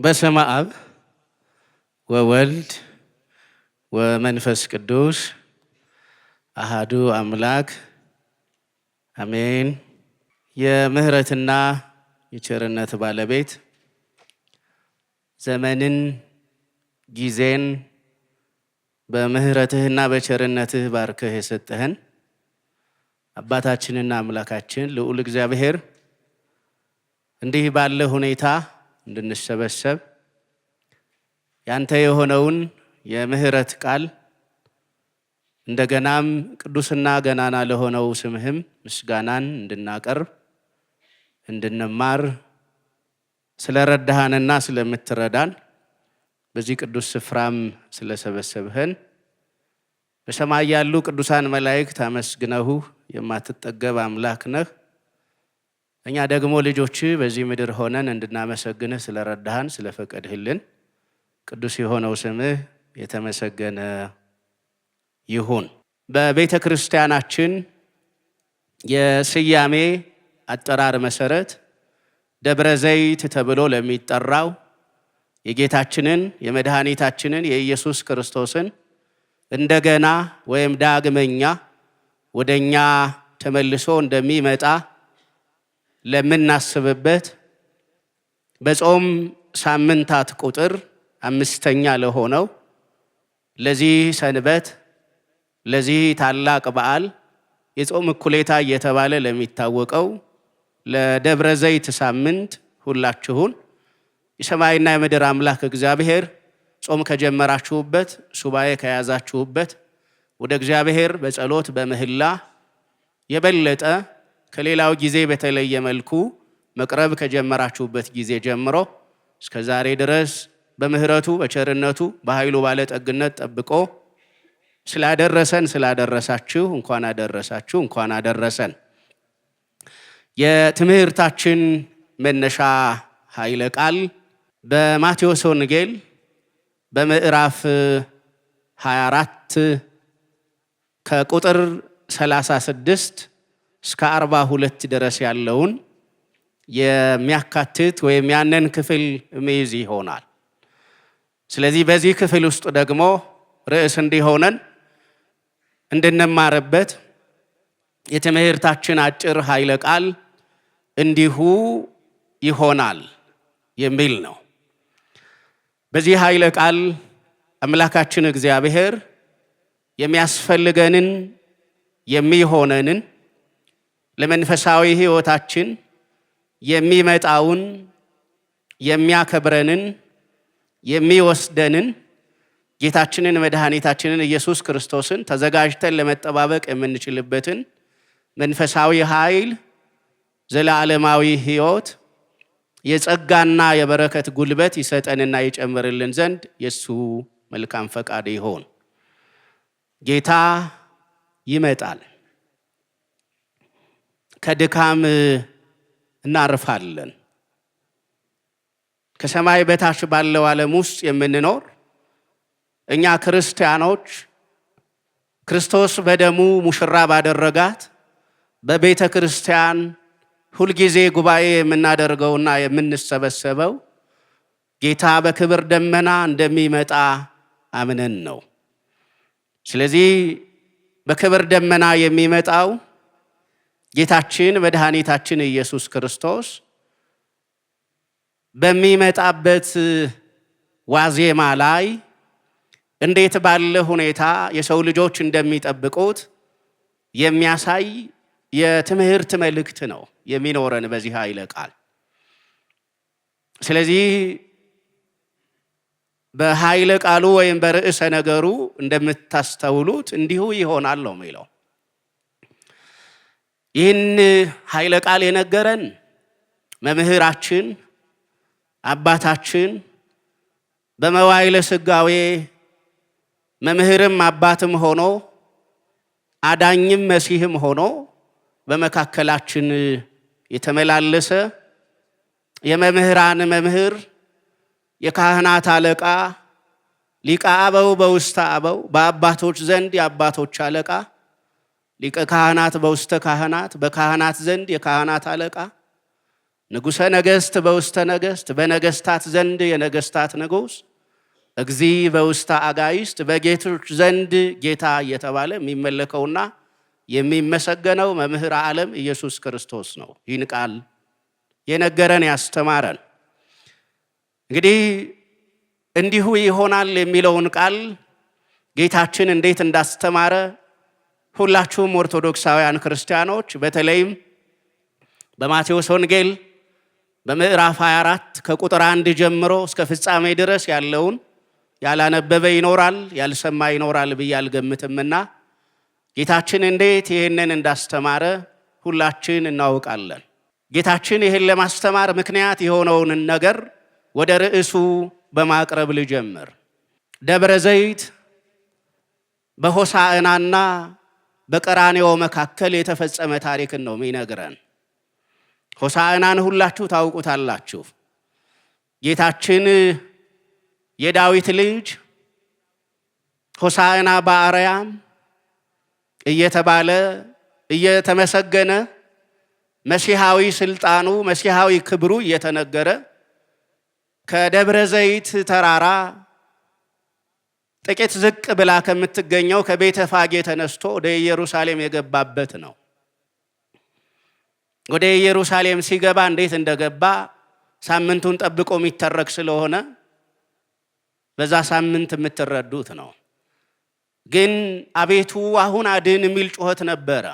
በስመ አብ ወወልድ ወመንፈስ ቅዱስ አሃዱ አምላክ አሜን። የምህረትና የቸርነት ባለቤት ዘመንን ጊዜን በምህረትህና በቸርነትህ ባርከህ የሰጠህን አባታችንና አምላካችን ልዑል እግዚአብሔር እንዲህ ባለ ሁኔታ እንድንሰበሰብ ያንተ የሆነውን የምህረት ቃል እንደገናም ቅዱስና ገናና ለሆነው ስምህም ምስጋናን እንድናቀርብ እንድንማር ስለረዳሃንና ስለምትረዳን በዚህ ቅዱስ ስፍራም ስለሰበሰብህን በሰማይ ያሉ ቅዱሳን መላእክት አመስግነው የማትጠገብ አምላክ ነህ። እኛ ደግሞ ልጆች በዚህ ምድር ሆነን እንድናመሰግንህ ስለረዳሃን ስለፈቀድህልን ቅዱስ የሆነው ስምህ የተመሰገነ ይሁን። በቤተ ክርስቲያናችን የስያሜ አጠራር መሰረት ደብረ ዘይት ተብሎ ለሚጠራው የጌታችንን የመድኃኒታችንን የኢየሱስ ክርስቶስን እንደገና ወይም ዳግመኛ ወደኛ ተመልሶ እንደሚመጣ ለምናስብበት በጾም ሳምንታት ቁጥር 5ኛ ለሆነው ለዚህ ሰንበት ለዚህ ታላቅ በዓል የጾም እኩሌታ እየተባለ ለሚታወቀው ለደብረ ዘይት ሳምንት ሁላችሁን የሰማይና የምድር አምላክ እግዚአብሔር ጾም ከጀመራችሁበት ሱባኤ ከያዛችሁበት ወደ እግዚአብሔር በጸሎት በምህላ የበለጠ ከሌላው ጊዜ በተለየ መልኩ መቅረብ ከጀመራችሁበት ጊዜ ጀምሮ እስከ ዛሬ ድረስ በምህረቱ በቸርነቱ በኃይሉ ባለጠግነት ጠብቆ ስላደረሳችሁ እንኳን አደረሳችሁ እንኳን አደረሰን። የትምህርታችን መነሻ ኃይለ ቃል በማቴዎስ ወንጌል በምዕራፍ 24 ከቁጥር 36 እስከ 42 ድረስ ያለውን የሚያካትት ወይም ያንን ክፍል የሚይዝ ይሆናል። ስለዚህ በዚህ ክፍል ውስጥ ደግሞ ርዕስ እንዲሆነን እንድንማርበት የትምህርታችን አጭር ኃይለ ቃል እንዲሁ ይሆናል የሚል ነው። በዚህ ኃይለ ቃል አምላካችን እግዚአብሔር የሚያስፈልገንን የሚሆነንን ለመንፈሳዊ ሕይወታችን የሚመጣውን የሚያከብረንን የሚወስደንን ጌታችንን መድኃኒታችንን ኢየሱስ ክርስቶስን ተዘጋጅተን ለመጠባበቅ የምንችልበትን መንፈሳዊ ኃይል ዘላለማዊ ሕይወት የጸጋና የበረከት ጉልበት ይሰጠንና ይጨምርልን ዘንድ የሱ መልካም ፈቃድ ይሆን። ጌታ ይመጣል። ከድካም እናርፋለን። ከሰማይ በታች ባለው ዓለም ውስጥ የምንኖር እኛ ክርስቲያኖች ክርስቶስ በደሙ ሙሽራ ባደረጋት በቤተ ክርስቲያን ሁልጊዜ ጉባኤ የምናደርገውና የምንሰበሰበው ጌታ በክብር ደመና እንደሚመጣ አምነን ነው። ስለዚህ በክብር ደመና የሚመጣው ጌታችን መድኃኒታችን ኢየሱስ ክርስቶስ በሚመጣበት ዋዜማ ላይ እንዴት ባለ ሁኔታ የሰው ልጆች እንደሚጠብቁት የሚያሳይ የትምህርት መልእክት ነው የሚኖረን በዚህ ኃይለ ቃል። ስለዚህ በኃይለ ቃሉ ወይም በርዕሰ ነገሩ እንደምታስተውሉት እንዲሁ ይሆናል ነው የሚለው። ይህን ኃይለ ቃል የነገረን መምህራችን አባታችን በመዋዕለ ሥጋዌ መምህርም አባትም ሆኖ አዳኝም መሲህም ሆኖ በመካከላችን የተመላለሰ የመምህራን መምህር የካህናት አለቃ ሊቀ አበው በውስተ አበው በአባቶች ዘንድ የአባቶች አለቃ ሊቀ ካህናት በውስተ ካህናት በካህናት ዘንድ የካህናት አለቃ ንጉሠ ነገሥት በውስተ ነገሥት፣ በነገሥታት ዘንድ የነገሥታት ንጉሥ፣ እግዚ በውስተ አጋይስት፣ በጌቶች ዘንድ ጌታ እየተባለ የሚመለከውና የሚመሰገነው መምህር ዓለም ኢየሱስ ክርስቶስ ነው። ይህን ቃል የነገረን ያስተማረን። እንግዲህ እንዲሁ ይሆናል የሚለውን ቃል ጌታችን እንዴት እንዳስተማረ ሁላችሁም ኦርቶዶክሳውያን ክርስቲያኖች በተለይም በማቴዎስ ወንጌል በምዕራፍ 24 ከቁጥር 1 ጀምሮ እስከ ፍጻሜ ድረስ ያለውን ያላነበበ ይኖራል፣ ያልሰማ ይኖራል ብዬ አልገምትምና ጌታችን እንዴት ይህንን እንዳስተማረ ሁላችን እናውቃለን። ጌታችን ይህን ለማስተማር ምክንያት የሆነውን ነገር ወደ ርዕሱ በማቅረብ ልጀምር። ደብረ ዘይት በሆሳዕናና በቀራንዮ መካከል የተፈጸመ ታሪክን ነው የሚነግረን። ሆሳዕናን ሁላችሁ ታውቁታላችሁ። ጌታችን የዳዊት ልጅ ሆሳዕና በአርያም እየተባለ እየተመሰገነ መሲሐዊ ስልጣኑ መሲሐዊ ክብሩ እየተነገረ ከደብረ ዘይት ተራራ ጥቂት ዝቅ ብላ ከምትገኘው ከቤተ ፋጌ ተነስቶ ወደ ኢየሩሳሌም የገባበት ነው። ወደ ኢየሩሳሌም ሲገባ እንዴት እንደገባ ሳምንቱን ጠብቆ የሚተረክ ስለሆነ በዛ ሳምንት የምትረዱት ነው። ግን አቤቱ አሁን አድን የሚል ጩኸት ነበረ።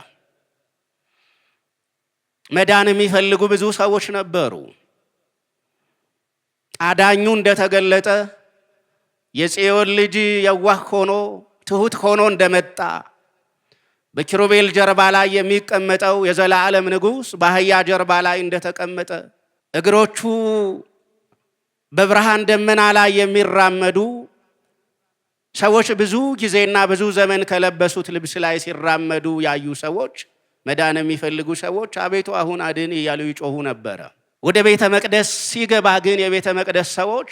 መዳን የሚፈልጉ ብዙ ሰዎች ነበሩ። አዳኙ እንደተገለጠ የጽዮን ልጅ የዋህ ሆኖ ትሁት ሆኖ እንደመጣ በኪሩቤል ጀርባ ላይ የሚቀመጠው የዘላለም ንጉሥ በአህያ ጀርባ ላይ እንደተቀመጠ እግሮቹ በብርሃን ደመና ላይ የሚራመዱ ሰዎች ብዙ ጊዜና ብዙ ዘመን ከለበሱት ልብስ ላይ ሲራመዱ ያዩ ሰዎች መዳን የሚፈልጉ ሰዎች አቤቱ አሁን አድን እያሉ ይጮሁ ነበረ። ወደ ቤተ መቅደስ ሲገባ ግን የቤተ መቅደስ ሰዎች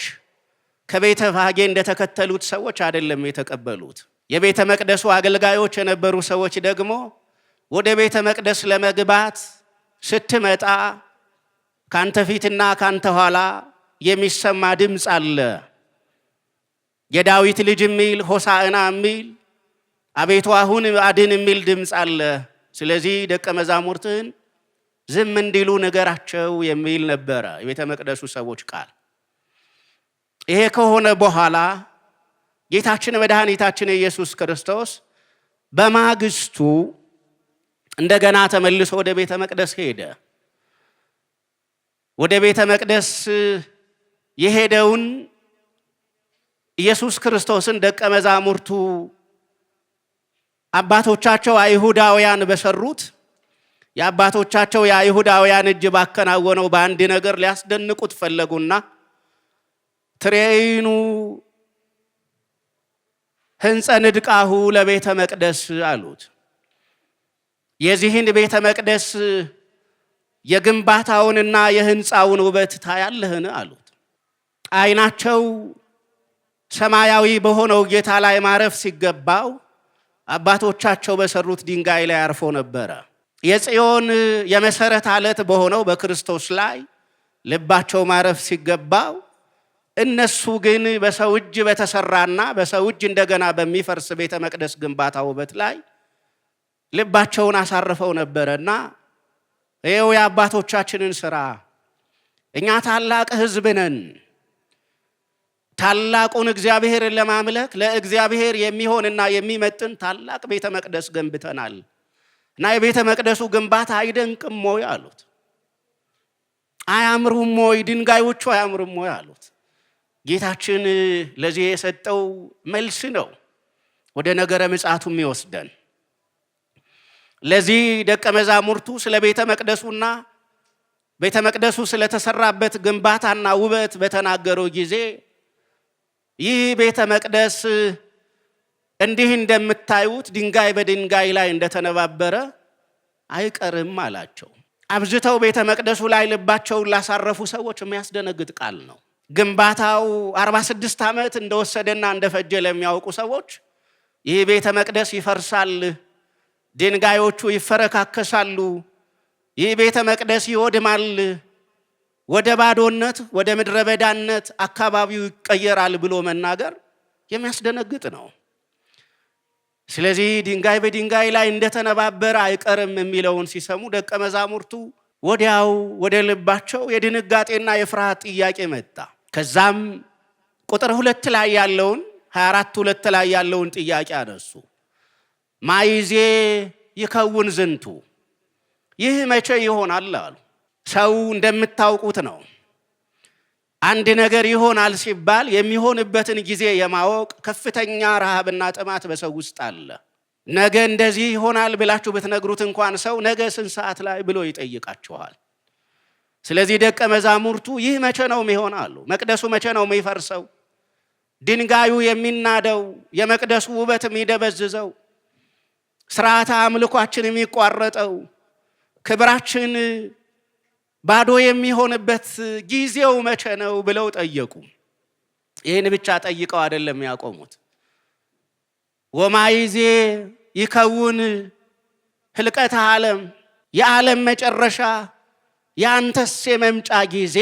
ከቤተ ፋጌ እንደተከተሉት ሰዎች አይደለም የተቀበሉት። የቤተ መቅደሱ አገልጋዮች የነበሩ ሰዎች ደግሞ ወደ ቤተ መቅደስ ለመግባት ስትመጣ ካንተ ፊትና ካንተ ኋላ የሚሰማ ድምፅ አለ። የዳዊት ልጅ የሚል ሆሳዕና የሚል አቤቱ አሁን አድን የሚል ድምፅ አለ። ስለዚህ ደቀ መዛሙርትህን ዝም እንዲሉ ንገራቸው የሚል ነበረ የቤተ መቅደሱ ሰዎች ቃል። ይሄ ከሆነ በኋላ ጌታችን መድኃኒታችን ኢየሱስ ክርስቶስ በማግስቱ እንደገና ተመልሶ ወደ ቤተ መቅደስ ሄደ። ወደ ቤተ መቅደስ የሄደውን ኢየሱስ ክርስቶስን ደቀ መዛሙርቱ አባቶቻቸው አይሁዳውያን በሰሩት የአባቶቻቸው የአይሁዳውያን እጅ ባከናወነው በአንድ ነገር ሊያስደንቁት ፈለጉና ትሬይኑ ህንጸ ንድቃሁ ለቤተ መቅደስ አሉት። የዚህን ቤተ መቅደስ የግንባታውንና የህንፃውን ውበት ታያለህን አሉት። አይናቸው ሰማያዊ በሆነው ጌታ ላይ ማረፍ ሲገባው አባቶቻቸው በሰሩት ድንጋይ ላይ አርፎ ነበረ። የጽዮን የመሰረት አለት በሆነው በክርስቶስ ላይ ልባቸው ማረፍ ሲገባው እነሱ ግን በሰው እጅ በተሰራና በሰው እጅ እንደገና በሚፈርስ ቤተ መቅደስ ግንባታ ውበት ላይ ልባቸውን አሳርፈው ነበረና ይኸው የአባቶቻችንን ስራ እኛ ታላቅ ህዝብ ነን፣ ታላቁን እግዚአብሔርን ለማምለክ ለእግዚአብሔር የሚሆንና የሚመጥን ታላቅ ቤተ መቅደስ ገንብተናል እና የቤተ መቅደሱ ግንባታ አይደንቅም ወይ አሉት። አያምሩም ወይ? ድንጋዮቹ አያምሩም ወይ አሉት። ጌታችን ለዚህ የሰጠው መልስ ነው ወደ ነገረ ምጽአቱ የሚወስደን። ለዚህ ደቀ መዛሙርቱ ስለ ቤተ መቅደሱና ቤተ መቅደሱ ስለተሰራበት ግንባታና ውበት በተናገረው ጊዜ ይህ ቤተ መቅደስ እንዲህ እንደምታዩት ድንጋይ በድንጋይ ላይ እንደተነባበረ አይቀርም አላቸው። አብዝተው ቤተ መቅደሱ ላይ ልባቸውን ላሳረፉ ሰዎች የሚያስደነግጥ ቃል ነው። ግንባታው 46 ዓመት እንደወሰደና እንደፈጀ ለሚያውቁ ሰዎች ይህ ቤተ መቅደስ ይፈርሳል፣ ድንጋዮቹ ይፈረካከሳሉ፣ ይህ ቤተ መቅደስ ይወድማል፣ ወደ ባዶነት ወደ ምድረ በዳነት አካባቢው ይቀየራል ብሎ መናገር የሚያስደነግጥ ነው። ስለዚህ ድንጋይ በድንጋይ ላይ እንደተነባበረ አይቀርም የሚለውን ሲሰሙ ደቀ መዛሙርቱ ወዲያው ወደ ልባቸው የድንጋጤና የፍርሃት ጥያቄ መጣ። ከዛም ቁጥር 2 ላይ ያለውን 24:2 ላይ ያለውን ጥያቄ አነሱ። ማይዜ ይከውን ዝንቱ፣ ይህ መቼ ይሆናል አሉ። ሰው እንደምታውቁት ነው። አንድ ነገር ይሆናል ሲባል የሚሆንበትን ጊዜ የማወቅ ከፍተኛ ረሃብና ጥማት በሰው ውስጥ አለ። ነገ እንደዚህ ይሆናል ብላችሁ ብትነግሩት እንኳን ሰው ነገ ስንት ሰዓት ላይ ብሎ ይጠይቃችኋል። ስለዚህ ደቀ መዛሙርቱ ይህ መቼ ነው የሚሆናሉ? መቅደሱ መቼ ነው የሚፈርሰው? ድንጋዩ የሚናደው፣ የመቅደሱ ውበት የሚደበዝዘው፣ ስርዓተ አምልኳችን የሚቋረጠው፣ ክብራችን ባዶ የሚሆንበት ጊዜው መቼ ነው ብለው ጠየቁ። ይህን ብቻ ጠይቀው አይደለም ያቆሙት። ወማይዜ ይከውን ህልቀተ ዓለም፣ የዓለም መጨረሻ ያንተስ የመምጫ ጊዜ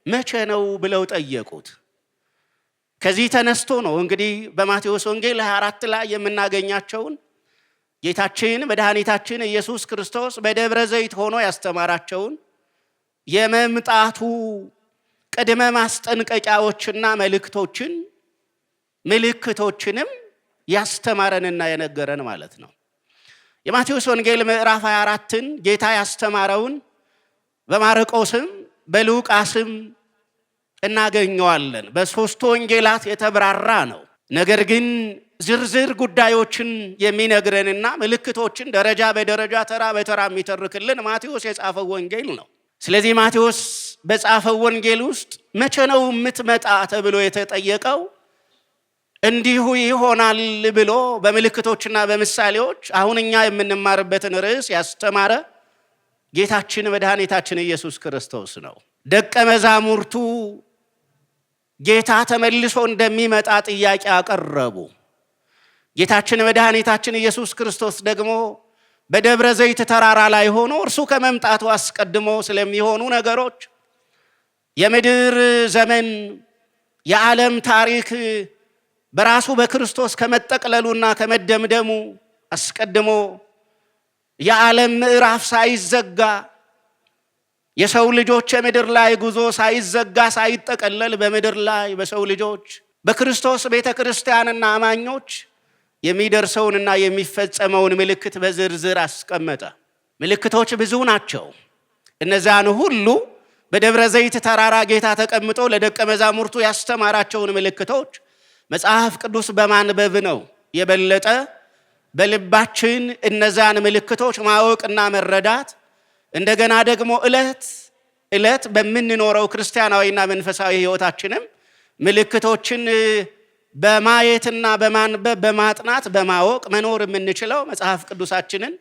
መቼ ነው ብለው ጠየቁት። ከዚህ ተነስቶ ነው እንግዲህ በማቴዎስ ወንጌል 24 ላይ የምናገኛቸውን ጌታችን መድኃኒታችን ኢየሱስ ክርስቶስ በደብረ ዘይት ሆኖ ያስተማራቸውን የመምጣቱ ቅድመ ማስጠንቀቂያዎችና ምልክቶችንም ያስተማረንና የነገረን ማለት ነው። የማቴዎስ ወንጌል ምዕራፍ 24ን ጌታ ያስተማረውን በማርቆስም በሉቃስም እናገኘዋለን። በሶስቱ ወንጌላት የተብራራ ነው። ነገር ግን ዝርዝር ጉዳዮችን የሚነግረንና ምልክቶችን ደረጃ በደረጃ ተራ በተራ የሚተርክልን ማቴዎስ የጻፈው ወንጌል ነው። ስለዚህ ማቴዎስ በጻፈው ወንጌል ውስጥ መቼ ነው የምትመጣ ተብሎ የተጠየቀው እንዲሁ ይሆናል ብሎ በምልክቶችና በምሳሌዎች አሁን እኛ የምንማርበትን ርዕስ ያስተማረ ጌታችን መድኃኒታችን ኢየሱስ ክርስቶስ ነው። ደቀ መዛሙርቱ ጌታ ተመልሶ እንደሚመጣ ጥያቄ አቀረቡ። ጌታችን መድኃኒታችን ኢየሱስ ክርስቶስ ደግሞ በደብረ ዘይት ተራራ ላይ ሆኖ እርሱ ከመምጣቱ አስቀድሞ ስለሚሆኑ ነገሮች የምድር ዘመን የዓለም ታሪክ በራሱ በክርስቶስ ከመጠቅለሉና ከመደምደሙ አስቀድሞ የዓለም ምዕራፍ ሳይዘጋ የሰው ልጆች የምድር ላይ ጉዞ ሳይዘጋ ሳይጠቀለል በምድር ላይ በሰው ልጆች በክርስቶስ ቤተ ክርስቲያንና አማኞች የሚደርሰውንና የሚፈጸመውን ምልክት በዝርዝር አስቀመጠ። ምልክቶች ብዙ ናቸው። እነዛን ሁሉ በደብረ ዘይት ተራራ ጌታ ተቀምጦ ለደቀ መዛሙርቱ ያስተማራቸውን ምልክቶች መጽሐፍ ቅዱስ በማንበብ ነው የበለጠ በልባችን እነዛን ምልክቶች ማወቅና መረዳት እንደገና ደግሞ ዕለት በምንኖረው ክርስቲያናዊና መንፈሳዊ ሕይወታችንም ምልክቶችን በማየትና በማንበብ በማጥናት በማወቅ መኖር የምንችለው መጽሐፍ ቅዱሳችንን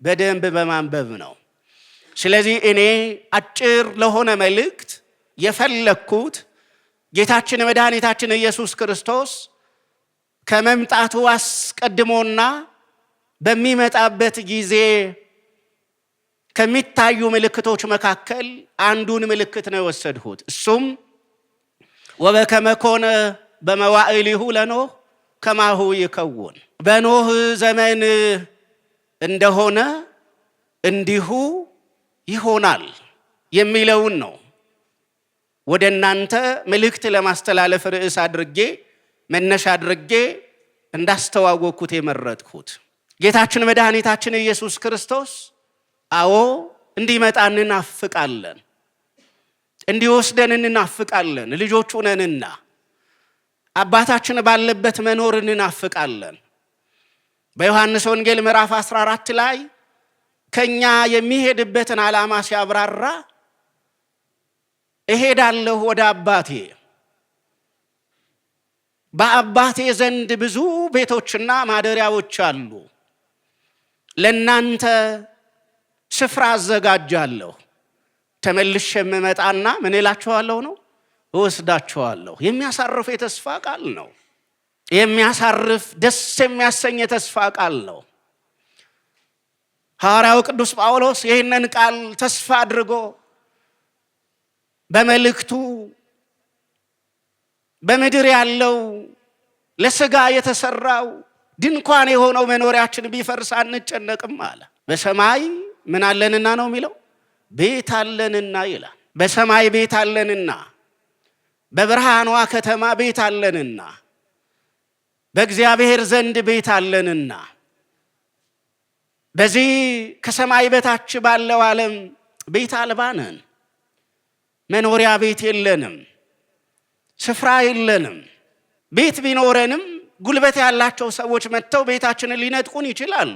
በደንብ በማንበብ ነው። ስለዚህ እኔ አጭር ለሆነ መልእክት የፈለኩት ጌታችን መድኃኒታችን ኢየሱስ ክርስቶስ ከመምጣቱ አስቀድሞና በሚመጣበት ጊዜ ከሚታዩ ምልክቶች መካከል አንዱን ምልክት ነው የወሰድሁት። እሱም ወበከመ ኮነ በመዋዕሊሁ ለኖህ ከማሁ ይከውን፣ በኖህ ዘመን እንደሆነ እንዲሁ ይሆናል የሚለውን ነው ወደ እናንተ መልእክት ለማስተላለፍ ርዕስ አድርጌ መነሻ አድርጌ እንዳስተዋወቅኩት የመረጥኩት። ጌታችን መድኃኒታችን ኢየሱስ ክርስቶስ አዎ እንዲመጣ እንናፍቃለን፣ እንዲወስደን እንናፍቃለን። ልጆቹ ነንና አባታችን ባለበት መኖር እንናፍቃለን። በዮሐንስ ወንጌል ምዕራፍ 14 ላይ ከኛ የሚሄድበትን ዓላማ ሲያብራራ እሄዳለሁ ወደ አባቴ፣ በአባቴ ዘንድ ብዙ ቤቶችና ማደሪያዎች አሉ፣ ለናንተ ስፍራ አዘጋጃለሁ፣ ተመልሼ የምመጣና ምን እላችኋለሁ ነው እወስዳችኋለሁ። የሚያሳርፍ የተስፋ ቃል ነው። የሚያሳርፍ ደስ የሚያሰኝ የተስፋ ቃል ነው። ሐዋርያው ቅዱስ ጳውሎስ ይህንን ቃል ተስፋ አድርጎ በመልእክቱ በምድር ያለው ለሥጋ የተሰራው ድንኳን የሆነው መኖሪያችን ቢፈርስ አንጨነቅም አለ። በሰማይ ምን አለንና ነው የሚለው? ቤት አለንና ይላል። በሰማይ ቤት አለንና፣ በብርሃኗ ከተማ ቤት አለንና፣ በእግዚአብሔር ዘንድ ቤት አለንና፣ በዚህ ከሰማይ በታች ባለው ዓለም ቤት አልባ ነን። መኖሪያ ቤት የለንም፣ ስፍራ የለንም። ቤት ቢኖረንም ጉልበት ያላቸው ሰዎች መጥተው ቤታችንን ሊነጥቁን ይችላሉ።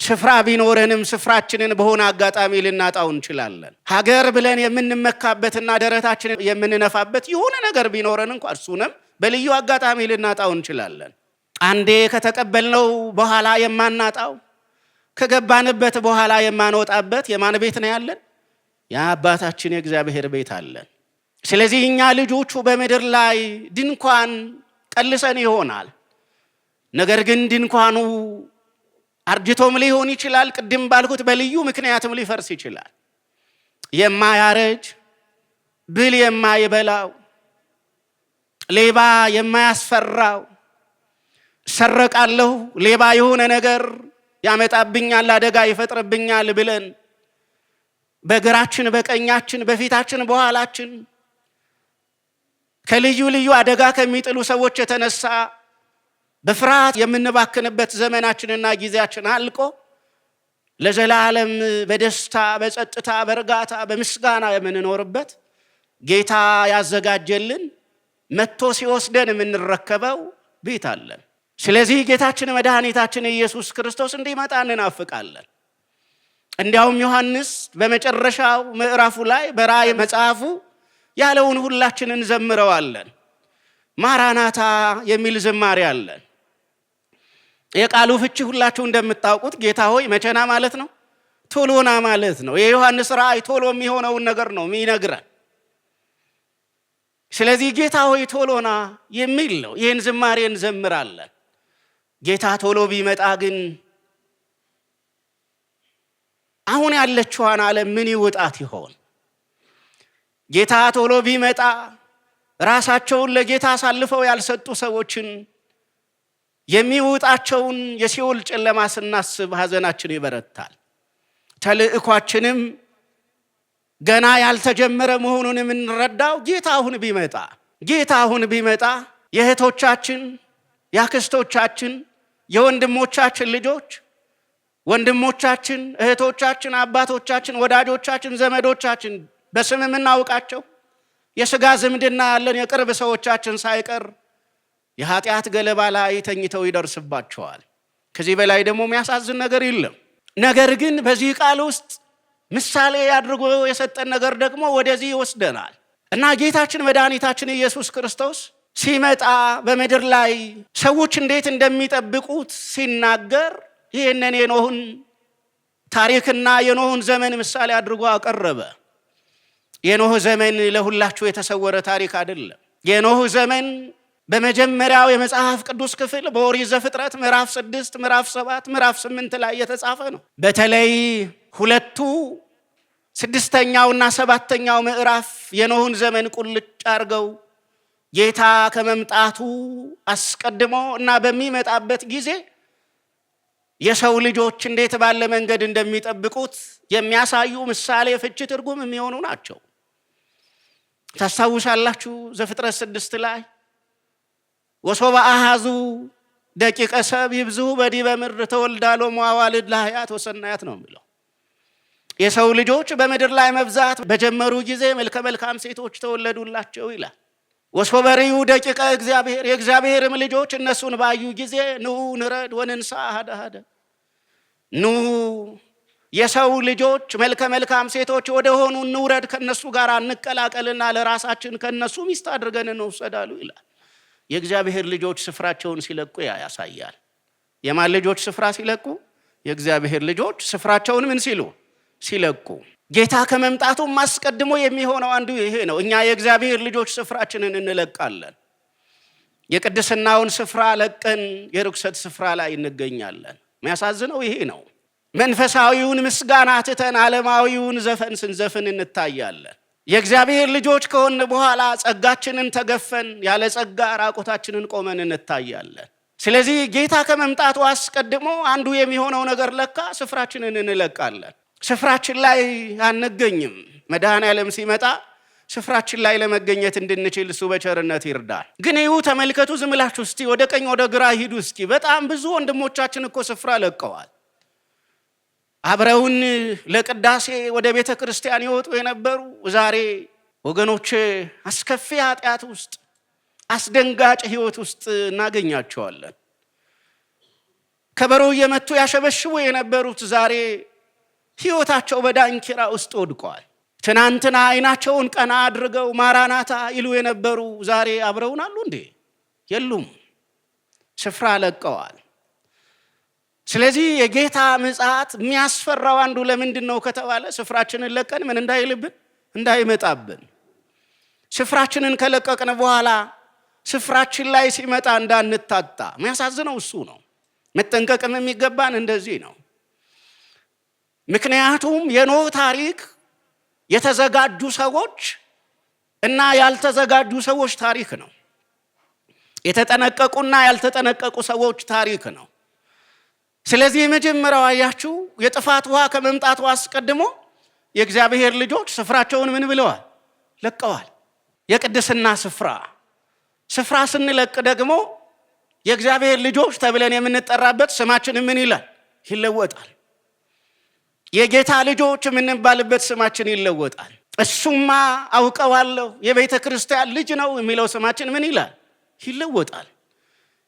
ስፍራ ቢኖረንም ስፍራችንን በሆነ አጋጣሚ ልናጣው እንችላለን። ሀገር ብለን የምንመካበትና ደረታችንን የምንነፋበት የሆነ ነገር ቢኖረን እንኳን እሱንም በልዩ አጋጣሚ ልናጣው እንችላለን። አንዴ ከተቀበልነው በኋላ የማናጣው፣ ከገባንበት በኋላ የማንወጣበት የማን ቤት ነው ያለን? የአባታችን የእግዚአብሔር ቤት አለን። ስለዚህ እኛ ልጆቹ በምድር ላይ ድንኳን ቀልሰን ይሆናል። ነገር ግን ድንኳኑ አርጅቶም ሊሆን ይችላል። ቅድም ባልኩት በልዩ ምክንያትም ሊፈርስ ይችላል። የማያረጅ ብል የማይበላው፣ ሌባ የማያስፈራው፣ ሰረቃለሁ ሌባ የሆነ ነገር ያመጣብኛል፣ አደጋ ይፈጥርብኛል ብለን በግራችን በቀኛችን በፊታችን በኋላችን ከልዩ ልዩ አደጋ ከሚጥሉ ሰዎች የተነሳ በፍርሃት የምንባክንበት ዘመናችንና ጊዜያችን አልቆ ለዘላለም በደስታ በጸጥታ በእርጋታ በምስጋና የምንኖርበት ጌታ ያዘጋጀልን መጥቶ ሲወስደን የምንረከበው ቤት አለን። ስለዚህ ጌታችን መድኃኒታችን ኢየሱስ ክርስቶስ እንዲመጣ እንናፍቃለን። እንዲያውም ዮሐንስ በመጨረሻው ምዕራፉ ላይ በራእይ መጽሐፉ ያለውን ሁላችንን እንዘምረዋለን። ማራናታ የሚል ዝማሬ አለን። የቃሉ ፍቺ ሁላችሁ እንደምታውቁት ጌታ ሆይ መቼና ማለት ነው፣ ቶሎና ማለት ነው። የዮሐንስ ራእይ ቶሎ የሚሆነውን ነገር ነው የሚነግረን። ስለዚህ ጌታ ሆይ ቶሎና የሚል ነው። ይህን ዝማሬ እንዘምራለን። ጌታ ቶሎ ቢመጣ ግን አሁን ያለችዋን ዓለም ምን ይውጣት ይሆን? ጌታ ቶሎ ቢመጣ ራሳቸውን ለጌታ አሳልፈው ያልሰጡ ሰዎችን የሚውጣቸውን የሲኦል ጨለማ ስናስብ ሐዘናችን ይበረታል። ተልእኳችንም ገና ያልተጀመረ መሆኑን የምንረዳው ጌታ አሁን ቢመጣ የእህቶቻችን፣ የአክስቶቻችን፣ የወንድሞቻችን ልጆች፣ ወንድሞቻችን፣ እህቶቻችን፣ አባቶቻችን፣ ወዳጆቻችን፣ ዘመዶቻችን በስም የምናውቃቸው የሥጋ ዝምድና ያለን የቅርብ ሰዎቻችን ሳይቀር የኃጢአት ገለባ ላይ ተኝተው ይደርስባቸዋል። ከዚህ በላይ ደግሞ የሚያሳዝን ነገር የለም። ነገር ግን በዚህ ቃል ውስጥ ምሳሌ አድርጎ የሰጠን ነገር ደግሞ ወደዚህ ይወስደናል እና ጌታችን መድኃኒታችን ኢየሱስ ክርስቶስ ሲመጣ በምድር ላይ ሰዎች እንዴት እንደሚጠብቁት ሲናገር ይህንን የኖህን ታሪክና የኖህን ዘመን ምሳሌ አድርጎ አቀረበ። የኖህ ዘመን ለሁላችሁ የተሰወረ ታሪክ አይደለም። የኖህ ዘመን በመጀመሪያው የመጽሐፍ ቅዱስ ክፍል በኦሪት ዘፍጥረት ምዕራፍ 6፣ ምዕራፍ 7፣ ምዕራፍ 8 ላይ የተጻፈ ነው። በተለይ ሁለቱ 6ኛውና 7ኛው ምዕራፍ የኖህን ዘመን ቁልጭ አድርገው ጌታ ከመምጣቱ አስቀድሞ እና በሚመጣበት ጊዜ የሰው ልጆች እንዴት ባለ መንገድ እንደሚጠብቁት የሚያሳዩ ምሳሌ፣ ፍቺ፣ ትርጉም የሚሆኑ ናቸው። ታስታውሳላችሁ? ዘፍጥረት 6 ላይ ወሶበ አሃዙ ደቂቀ ሰብእ ይብዝሑ በዲበ ምድር ተወልዳ ሎሙ አዋልድ ለሐያት ወሰናያት ነው የሚለው። የሰው ልጆች በምድር ላይ መብዛት በጀመሩ ጊዜ መልከ መልካም ሴቶች ተወለዱላቸው ይላል። ወሶበ ርዩ ደቂቀ እግዚአብሔር የእግዚአብሔርም ልጆች እነሱን ባዩ ጊዜ ኑ ንረድ ወንንሳ አሐደ አሐደ ኑ የሰው ልጆች መልከ መልካም ሴቶች ወደ ሆኑ እንውረድ፣ ከነሱ ጋር እንቀላቀልና ለራሳችን ከነሱ ሚስት አድርገን እንውሰዳሉ ይላል። የእግዚአብሔር ልጆች ስፍራቸውን ሲለቁ ያሳያል። የማን ልጆች ስፍራ ሲለቁ? የእግዚአብሔር ልጆች ስፍራቸውን ምን ሲሉ? ሲለቁ። ጌታ ከመምጣቱም አስቀድሞ የሚሆነው አንዱ ይሄ ነው። እኛ የእግዚአብሔር ልጆች ስፍራችንን እንለቃለን። የቅድስናውን ስፍራ ለቀን የርኩሰት ስፍራ ላይ እንገኛለን። የሚያሳዝነው ይሄ ነው። መንፈሳዊውን ምስጋና ትተን ዓለማዊውን ዘፈን ስንዘፍን እንታያለን። የእግዚአብሔር ልጆች ከሆን በኋላ ጸጋችንን ተገፈን ያለ ጸጋ ራቆታችንን ቆመን እንታያለን። ስለዚህ ጌታ ከመምጣቱ አስቀድሞ አንዱ የሚሆነው ነገር ለካ ስፍራችንን እንለቃለን። ስፍራችን ላይ አንገኝም። መድኃኔዓለም ሲመጣ ስፍራችን ላይ ለመገኘት እንድንችል እሱ በቸርነት ይርዳል። ግን ይሁ ተመልከቱ፣ ዝም ብላችሁ እስቲ ወደ ቀኝ ወደ ግራ ሂዱ እስኪ። በጣም ብዙ ወንድሞቻችን እኮ ስፍራ ለቀዋል። አብረውን ለቅዳሴ ወደ ቤተ ክርስቲያን ይወጡ የነበሩ ዛሬ ወገኖች አስከፊ ኃጢአት ውስጥ አስደንጋጭ ህይወት ውስጥ እናገኛቸዋለን። ከበሮ እየመቱ ያሸበሽቡ የነበሩት ዛሬ ህይወታቸው በዳንኪራ ውስጥ ወድቀዋል። ትናንትና አይናቸውን ቀና አድርገው ማራናታ ይሉ የነበሩ ዛሬ አብረውን አሉ እንዴ? የሉም፣ ስፍራ ለቀዋል። ስለዚህ የጌታ ምጽአት የሚያስፈራው አንዱ ለምንድን ነው ከተባለ ስፍራችንን ለቀን ምን እንዳይልብን እንዳይመጣብን። ስፍራችንን ከለቀቅን በኋላ ስፍራችን ላይ ሲመጣ እንዳንታጣ። የሚያሳዝነው እሱ ነው። መጠንቀቅም የሚገባን እንደዚህ ነው። ምክንያቱም የኖህ ታሪክ የተዘጋጁ ሰዎች እና ያልተዘጋጁ ሰዎች ታሪክ ነው። የተጠነቀቁና ያልተጠነቀቁ ሰዎች ታሪክ ነው። ስለዚህ የመጀመሪያው አያችሁ የጥፋት ውሃ ከመምጣቱ አስቀድሞ የእግዚአብሔር ልጆች ስፍራቸውን ምን ብለዋል? ለቀዋል። የቅድስና ስፍራ ስንለቅ ደግሞ የእግዚአብሔር ልጆች ተብለን የምንጠራበት ስማችን ምን ይላል? ይለወጣል። የጌታ ልጆች የምንባልበት ስማችን ይለወጣል። እሱማ አውቀዋለሁ የቤተ ክርስቲያን ልጅ ነው የሚለው ስማችን ምን ይላል? ይለወጣል።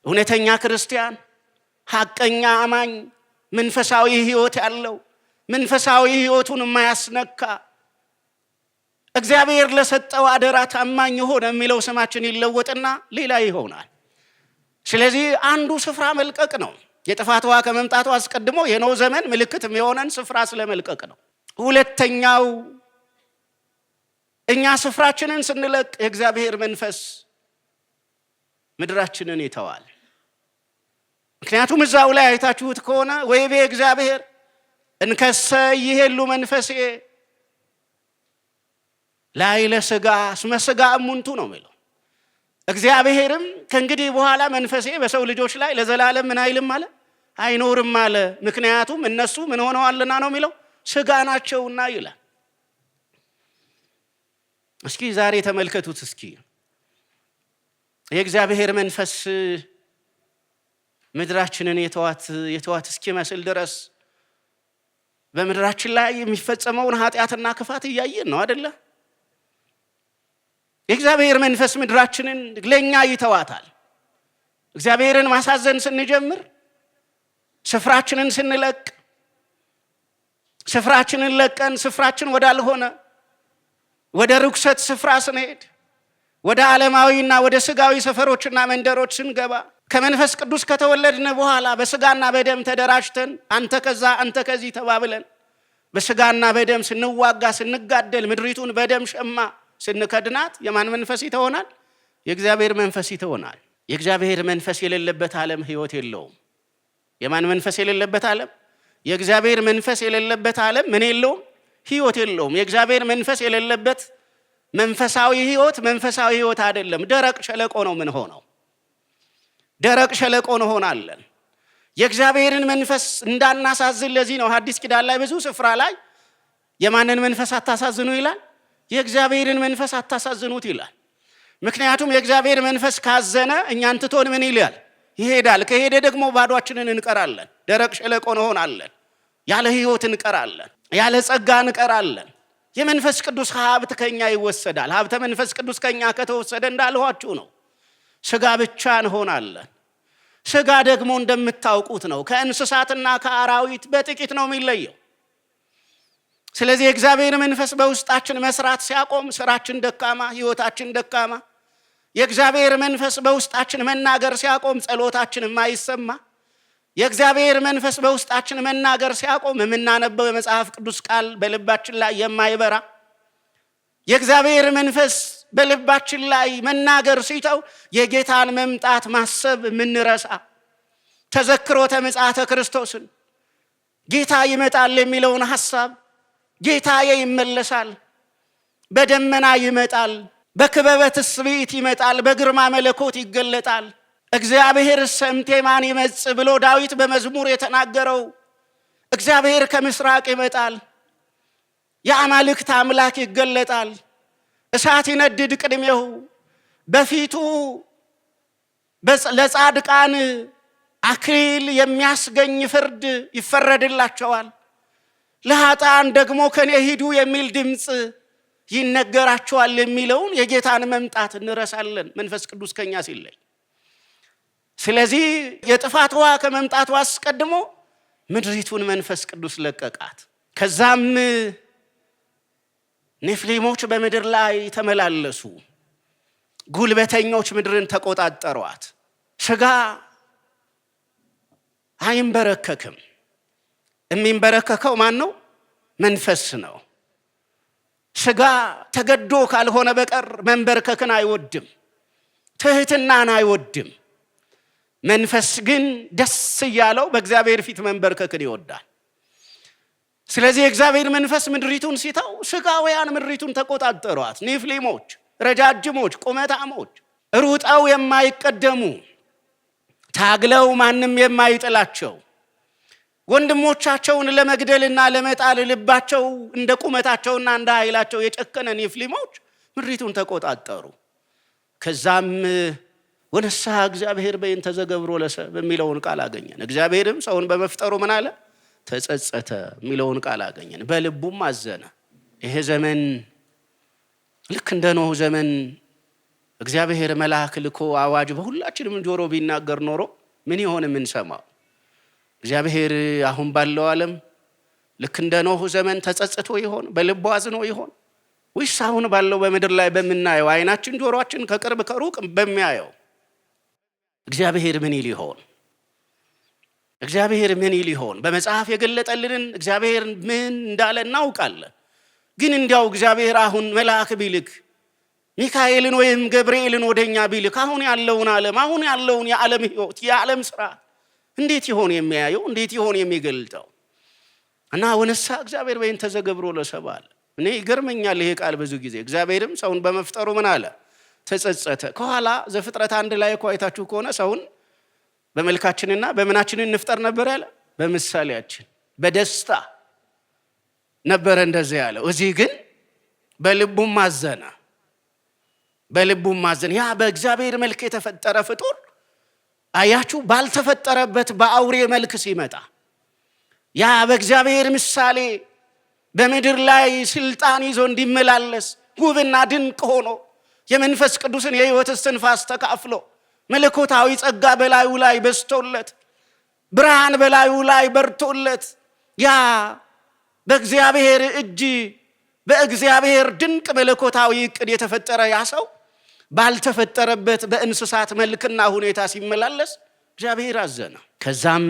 እውነተኛ ክርስቲያን፣ ሐቀኛ አማኝ፣ መንፈሳዊ ህይወት ያለው መንፈሳዊ ህይወቱን የማያስነካ እግዚአብሔር ለሰጠው አደራ ታማኝ ሆነ የሚለው ስማችን ይለወጥና ሌላ ይሆናል። ስለዚህ አንዱ ስፍራ መልቀቅ ነው። የጥፋት ውሃ ከመምጣቱ አስቀድሞ የኖህ ዘመን ምልክት የሚሆነን ስፍራ ስለመልቀቅ ነው። ሁለተኛው እኛ ስፍራችንን ስንለቅ የእግዚአብሔር መንፈስ ምድራችንን ይተዋል። ምክንያቱም እዛው ላይ አይታችሁት ከሆነ ወይቤ እግዚአብሔር እንከሰ ይሄሉ መንፈሴ ላይለ ሥጋ እስመ ሥጋ እሙንቱ ነው የሚለው። እግዚአብሔርም ከእንግዲህ በኋላ መንፈሴ በሰው ልጆች ላይ ለዘላለም ምን አይልም አለ? አይኖርም አለ። ምክንያቱም እነሱ ምን ሆነዋልና ነው የሚለው? ሥጋ ናቸውና ይላል። እስኪ ዛሬ ተመልከቱት እስኪ የእግዚአብሔር መንፈስ ምድራችንን የተዋት እስኪመስል ድረስ በምድራችን ላይ የሚፈጸመውን ኃጢአትና ክፋት እያየን ነው አይደለ? የእግዚአብሔር መንፈስ ምድራችንን ለኛ ይተዋታል። እግዚአብሔርን ማሳዘን ስንጀምር፣ ስፍራችንን ስንለቅ፣ ስፍራችንን ለቀን ስፍራችን ወዳልሆነ ወደ ርኩሰት ስፍራ ስንሄድ፣ ወደ ዓለማዊና ወደ ስጋዊ ሰፈሮችና መንደሮች ስንገባ፣ ከመንፈስ ቅዱስ ከተወለድን በኋላ በስጋና በደም ተደራጅተን አንተ ከዛ አንተ ከዚህ ተባብለን በስጋና በደም ስንዋጋ ስንጋደል ምድሪቱን በደም ሸማ ስንከድናት የማን መንፈስ ይተወናል? የእግዚአብሔር መንፈስ ይተወናል። የእግዚአብሔር መንፈስ የሌለበት ዓለም ህይወት የለውም። የማን መንፈስ የሌለበት ዓለም? የእግዚአብሔር መንፈስ የሌለበት ዓለም ምን የለውም? ህይወት የለውም። የእግዚአብሔር መንፈስ የሌለበት መንፈሳዊ ህይወት አይደለም። ደረቅ ሸለቆ ነው ምን ሆነው? ደረቅ ሸለቆ እንሆናለን። የእግዚአብሔርን መንፈስ እንዳናሳዝን ለዚህ ነው ሐዲስ ኪዳን ላይ ብዙ ስፍራ ላይ የማንን መንፈስ አታሳዝኑ ይላል? የእግዚአብሔርን መንፈስ አታሳዝኑት ይላል። ምክንያቱም የእግዚአብሔር መንፈስ ካዘነ እኛን ትቶን ምን ይላል? ይሄዳል። ከሄደ ደግሞ ባዷችንን እንቀራለን። ደረቅ ሸለቆ እንሆናለን። ያለ ህይወት እንቀራለን። ያለ ጸጋ እንቀራለን። የመንፈስ ቅዱስ ሀብት ከኛ ይወሰዳል። ሀብተ መንፈስ ቅዱስ ከኛ ከተወሰደ እንዳልኋችሁ ነው ስጋ ብቻ እንሆናለን። ስጋ ደግሞ እንደምታውቁት ነው ከእንስሳትና ከአራዊት በጥቂት ነው የሚለየው። ስለዚህ የእግዚአብሔር መንፈስ በውስጣችን መስራት ሲያቆም ስራችን ደካማ፣ ህይወታችን ደካማ። የእግዚአብሔር መንፈስ በውስጣችን መናገር ሲያቆም ጸሎታችን የማይሰማ። የእግዚአብሔር መንፈስ በውስጣችን መናገር ሲያቆም የምናነበው የመጽሐፍ ቅዱስ ቃል በልባችን ላይ የማይበራ። የእግዚአብሔር መንፈስ በልባችን ላይ መናገር ሲተው የጌታን መምጣት ማሰብ የምንረሳ፣ ተዘክሮተ ምጽአተ ክርስቶስን ጌታ ይመጣል የሚለውን ሐሳብ ጌታዬ ይመለሳል በደመና ይመጣል፣ በክበበ ትስብእት ይመጣል፣ በግርማ መለኮት ይገለጣል። እግዚአብሔር ሰምቴማን ይመጽእ ብሎ ዳዊት በመዝሙር የተናገረው እግዚአብሔር ከምስራቅ ይመጣል፣ የአማልክት አምላክ ይገለጣል። እሳት ይነድድ ቅድሜው፣ በፊቱ ለጻድቃን አክሊል የሚያስገኝ ፍርድ ይፈረድላቸዋል። ለኃጥአን ደግሞ ከኔ ሂዱ የሚል ድምፅ ይነገራቸዋል የሚለውን የጌታን መምጣት እንረሳለን መንፈስ ቅዱስ ከኛ ሲለይ። ስለዚህ የጥፋት ውሃ ከመምጣቱ አስቀድሞ ምድሪቱን መንፈስ ቅዱስ ለቀቃት። ከዛም ኔፍሊሞች በምድር ላይ ተመላለሱ፣ ጉልበተኞች ምድርን ተቆጣጠሯት። ሥጋ አይንበረከክም። የሚንበረከከው ማን ነው? መንፈስ ነው። ሥጋ ተገዶ ካልሆነ በቀር መንበርከክን አይወድም፣ ትህትናን አይወድም። መንፈስ ግን ደስ እያለው በእግዚአብሔር ፊት መንበርከክን ይወዳል። ስለዚህ የእግዚአብሔር መንፈስ ምድሪቱን ሲተው ሥጋውያን ምድሪቱን ተቆጣጠሯት። ኔፍሊሞች ረጃጅሞች፣ ቁመታሞች፣ ሩጠው የማይቀደሙ፣ ታግለው ማንም የማይጥላቸው፣ ወንድሞቻቸውን ለመግደልና ለመጣል ልባቸው እንደ ቁመታቸውና እንደ ኃይላቸው የጨከነ ኔፍሊሞች ምድሪቱን ተቆጣጠሩ። ከዛም ወነስሐ እግዚአብሔር በእንተ ዘገብሮ ለሰብእ በሚለውን ቃል አገኘን። እግዚአብሔርም ሰውን በመፍጠሩ ምን አለ? ተጸጸተ የሚለውን ቃል አገኘን። በልቡም አዘነ። ይሄ ዘመን ልክ እንደ ኖህ ዘመን እግዚአብሔር መልአክ ልኮ አዋጅ በሁላችንም ጆሮ ቢናገር ኖሮ ምን ይሆን የምንሰማው? እግዚአብሔር አሁን ባለው ዓለም ልክ እንደ ኖህ ዘመን ተጸጽቶ ይሆን? በልቡ አዝኖ ይሆን? ወይስ አሁን ባለው በምድር ላይ በምናየው አይናችን ጆሮአችን ከቅርብ ከሩቅ በሚያየው እግዚአብሔር ምን ይል ይሆን? እግዚአብሔር ምን ይል ይሆን? በመጽሐፍ የገለጠልንን እግዚአብሔር ምን እንዳለ እናውቃለን። ግን እንዲያው እግዚአብሔር አሁን መልአክ ቢልክ ሚካኤልን ወይም ገብርኤልን ወደኛ ቢልክ አሁን ያለውን ዓለም አሁን ያለውን የዓለም ሕይወት የዓለም ስርዓት እንዴት ይሆን የሚያየው? እንዴት ይሆን የሚገልጠው? እና ወነሳ እግዚአብሔር በእንተ ዘገብሮ ለሰብእ አለ። እኔ ይገርመኛል ይሄ ቃል ብዙ ጊዜ እግዚአብሔርም ሰውን በመፍጠሩ ምን አለ? ተጸጸተ። ከኋላ ዘፍጥረት 1 ላይ እኮ አይታችሁ ከሆነ ሰውን በመልካችንና በምናችንን እንፍጠር ነበር ያለ፣ በምሳሌያችን በደስታ ነበር እንደዚህ ያለው። እዚህ ግን በልቡም አዘነ። በልቡም አዘነ። ያ በእግዚአብሔር መልክ የተፈጠረ ፍጡር አያችሁ ባልተፈጠረበት በአውሬ መልክ ሲመጣ፣ ያ በእግዚአብሔር ምሳሌ በምድር ላይ ስልጣን ይዞ እንዲመላለስ ውብና ድንቅ ሆኖ የመንፈስ ቅዱስን የሕይወት እስትንፋስ ተካፍሎ መለኮታዊ ጸጋ በላዩ ላይ በስቶለት ብርሃን በላዩ ላይ በርቶለት ያ በእግዚአብሔር እጅ በእግዚአብሔር ድንቅ መለኮታዊ ዕቅድ የተፈጠረ ያ ሰው ባልተፈጠረበት በእንስሳት መልክና ሁኔታ ሲመላለስ እግዚአብሔር አዘነ። ከዛም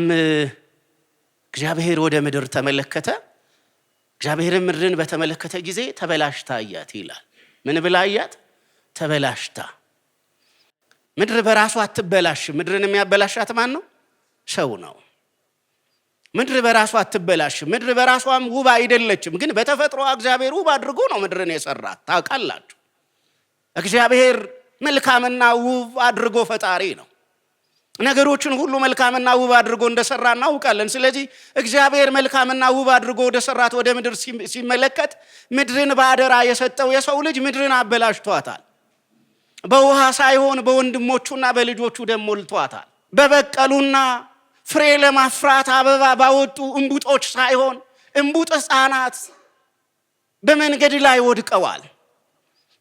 እግዚአብሔር ወደ ምድር ተመለከተ። እግዚአብሔር ምድርን በተመለከተ ጊዜ ተበላሽታ አያት ይላል። ምን ብላ አያት? ተበላሽታ። ምድር በራሷ አትበላሽም። ምድርን የሚያበላሻት ማን ነው? ሰው ነው። ምድር በራሷ አትበላሽም። ምድር በራሷም ውብ አይደለችም። ግን በተፈጥሮ እግዚአብሔር ውብ አድርጎ ነው ምድርን የሰራት። ታውቃላችሁ፣ እግዚአብሔር መልካምና ውብ አድርጎ ፈጣሪ ነው። ነገሮችን ሁሉ መልካምና ውብ አድርጎ እንደሰራ እናውቃለን። ስለዚህ እግዚአብሔር መልካምና ውብ አድርጎ ወደ ሰራት ወደ ምድር ሲመለከት ምድርን በአደራ የሰጠው የሰው ልጅ ምድርን አበላሽቷታል። በውሃ ሳይሆን በወንድሞቹና በልጆቹ ደም ሞልቷታል። በበቀሉና ፍሬ ለማፍራት አበባ ባወጡ እንቡጦች ሳይሆን እንቡጥ ሕፃናት በመንገድ ላይ ወድቀዋል።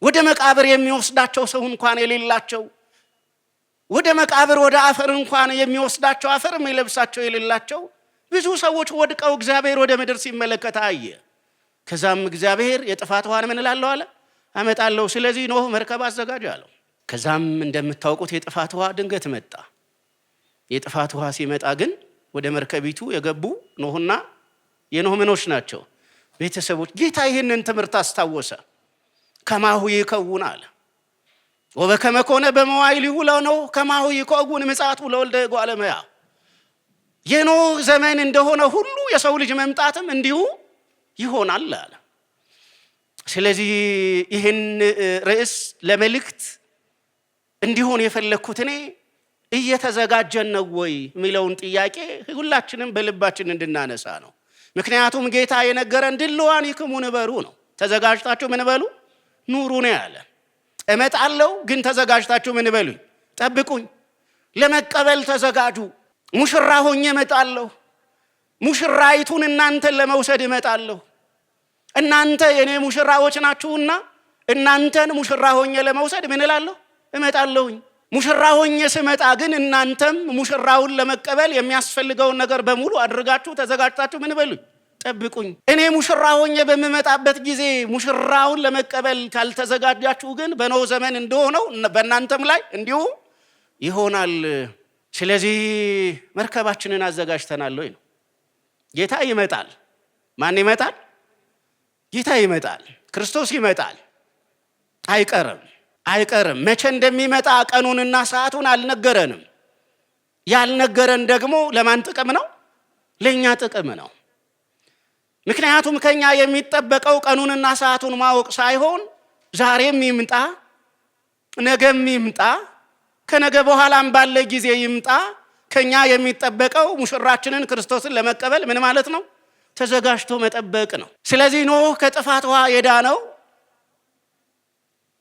ወደ መቃብር የሚወስዳቸው ሰው እንኳን የሌላቸው፣ ወደ መቃብር ወደ አፈር እንኳን የሚወስዳቸው አፈር የሚለብሳቸው የሌላቸው ብዙ ሰዎች ወድቀው እግዚአብሔር ወደ ምድር ሲመለከት አየ። ከዛም እግዚአብሔር የጥፋት ውሃን ምን እላለሁ አለ? አመጣለሁ። ስለዚህ ኖህ መርከብ አዘጋጅ አለው። ከዛም እንደምታውቁት የጥፋት ውሃ ድንገት መጣ። የጥፋት ውሃ ሲመጣ ግን ወደ መርከቢቱ የገቡ ኖህና የኖህ ምኖች ናቸው? ቤተሰቦች። ጌታ ይህንን ትምህርት አስታወሰ። ከማሁ ይከውን አለ። ወበከመ ኮነ በመዋዕሊሁ ለኖህ ከማሁ ይከውን ምጽአቱ ለወልደ እጓለ እመሕያው። የኖህ ዘመን እንደሆነ ሁሉ የሰው ልጅ መምጣትም እንዲሁ ይሆናል አለ። ስለዚህ ይህን ርዕስ ለመልእክት እንዲሆን የፈለኩት እኔ እየተዘጋጀን ነው ወይ የሚለውን ጥያቄ ሁላችንም በልባችን እንድናነሳ ነው። ምክንያቱም ጌታ የነገረን ድልዋኒክሙ ንበሩ ነው። ተዘጋጅታችሁ ምን በሉ ኑሩ ነው ያለ። እመጣለሁ ግን ተዘጋጅታችሁ ምን በሉኝ ጠብቁኝ። ለመቀበል ተዘጋጁ። ሙሽራ ሆኜ እመጣለሁ። ሙሽራይቱን እናንተን ለመውሰድ እመጣለሁ። እናንተ የኔ ሙሽራዎች ናችሁና እናንተን ሙሽራ ሆኜ ለመውሰድ ምን እላለሁ እመጣለሁኝ። ሙሽራ ሆኜ ስመጣ ግን እናንተም ሙሽራውን ለመቀበል የሚያስፈልገውን ነገር በሙሉ አድርጋችሁ ተዘጋጅታችሁ ምን በሉኝ ጠብቁኝ። እኔ ሙሽራ ሆኜ በመመጣበት ጊዜ ሙሽራውን ለመቀበል ካልተዘጋጃችሁ ግን በኖህ ዘመን እንደሆነው በእናንተም ላይ እንዲሁ ይሆናል። ስለዚህ መርከባችንን አዘጋጅተናል ወይ ነው። ጌታ ይመጣል። ማን ይመጣል? ጌታ ይመጣል። ክርስቶስ ይመጣል። አይቀርም። መቼ እንደሚመጣ ቀኑንና ሰዓቱን አልነገረንም። ያልነገረን ደግሞ ለማን ጥቅም ነው? ለኛ ጥቅም ነው። ምክንያቱም ከኛ የሚጠበቀው ቀኑንና ሰዓቱን ማወቅ ሳይሆን ዛሬም ይምጣ፣ ነገም ይምጣ፣ ከነገ በኋላም ባለ ጊዜ ይምጣ፣ ከኛ የሚጠበቀው ሙሽራችንን ክርስቶስን ለመቀበል ምን ማለት ነው? ተዘጋጅቶ መጠበቅ ነው። ስለዚህ ኖህ ከጥፋት ውሃ የዳነው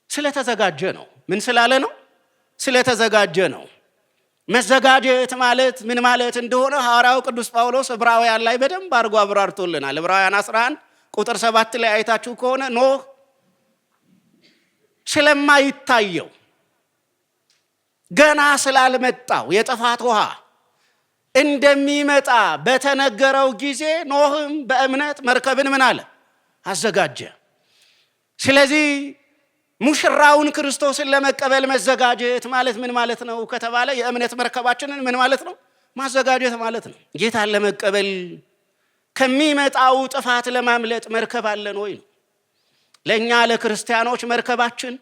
ስለተዘጋጀ ነው። ምን ስላለ ነው? ስለተዘጋጀ ነው። መዘጋጀት ማለት ምን ማለት እንደሆነ ሐዋርያው ቅዱስ ጳውሎስ ዕብራውያን ላይ በደንብ አድርጎ አብራርቶልናል። ዕብራውያን 11 ቁጥር 7 ላይ አይታችሁ ከሆነ ኖህ ስለማይታየው ገና ስላልመጣው የጥፋት ውሃ እንደሚመጣ በተነገረው ጊዜ ኖህም በእምነት መርከብን ምን አለ? አዘጋጀ። ስለዚህ ሙሽራውን ክርስቶስን ለመቀበል መዘጋጀት ማለት ምን ማለት ነው ከተባለ የእምነት መርከባችንን ምን ማለት ነው? ማዘጋጀት ማለት ነው። ጌታን ለመቀበል ከሚመጣው ጥፋት ለማምለጥ መርከብ አለን ወይ ነው። ለእኛ ለክርስቲያኖች መርከባችን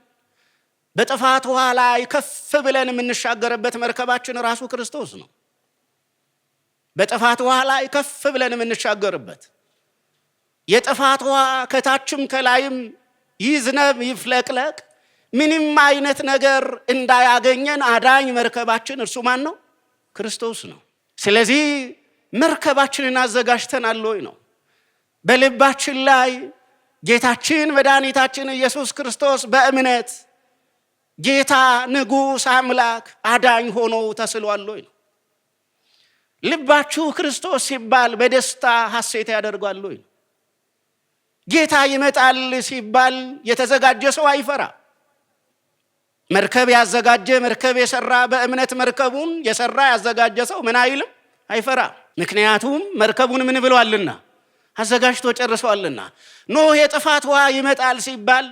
በጥፋት ውሃ ላይ ከፍ ብለን የምንሻገርበት መርከባችን ራሱ ክርስቶስ ነው። በጥፋት ውሃ ላይ ከፍ ብለን የምንሻገርበት የጥፋት ውሃ ከታችም ከላይም ይዝነብ ይፍለቅለቅ ምንም አይነት ነገር እንዳያገኘን አዳኝ መርከባችን እርሱ ማን ነው? ክርስቶስ ነው። ስለዚህ መርከባችንን አዘጋጅተናል ወይ ነው። በልባችን ላይ ጌታችን መድኃኒታችን ኢየሱስ ክርስቶስ በእምነት ጌታ ንጉሥ አምላክ አዳኝ ሆኖ ተስሏል ወይ ነው። ልባችሁ ክርስቶስ ሲባል በደስታ ሐሴት ያደርጋል ወይ ነው። ጌታ ይመጣል ሲባል የተዘጋጀ ሰው አይፈራ። መርከብ ያዘጋጀ መርከብ የሰራ በእምነት መርከቡን የሰራ ያዘጋጀ ሰው ምን አይልም? አይፈራ። ምክንያቱም መርከቡን ምን ብሏልና? አዘጋጅቶ ጨርሷልና። ኖህ የጥፋት ውሃ ይመጣል ሲባል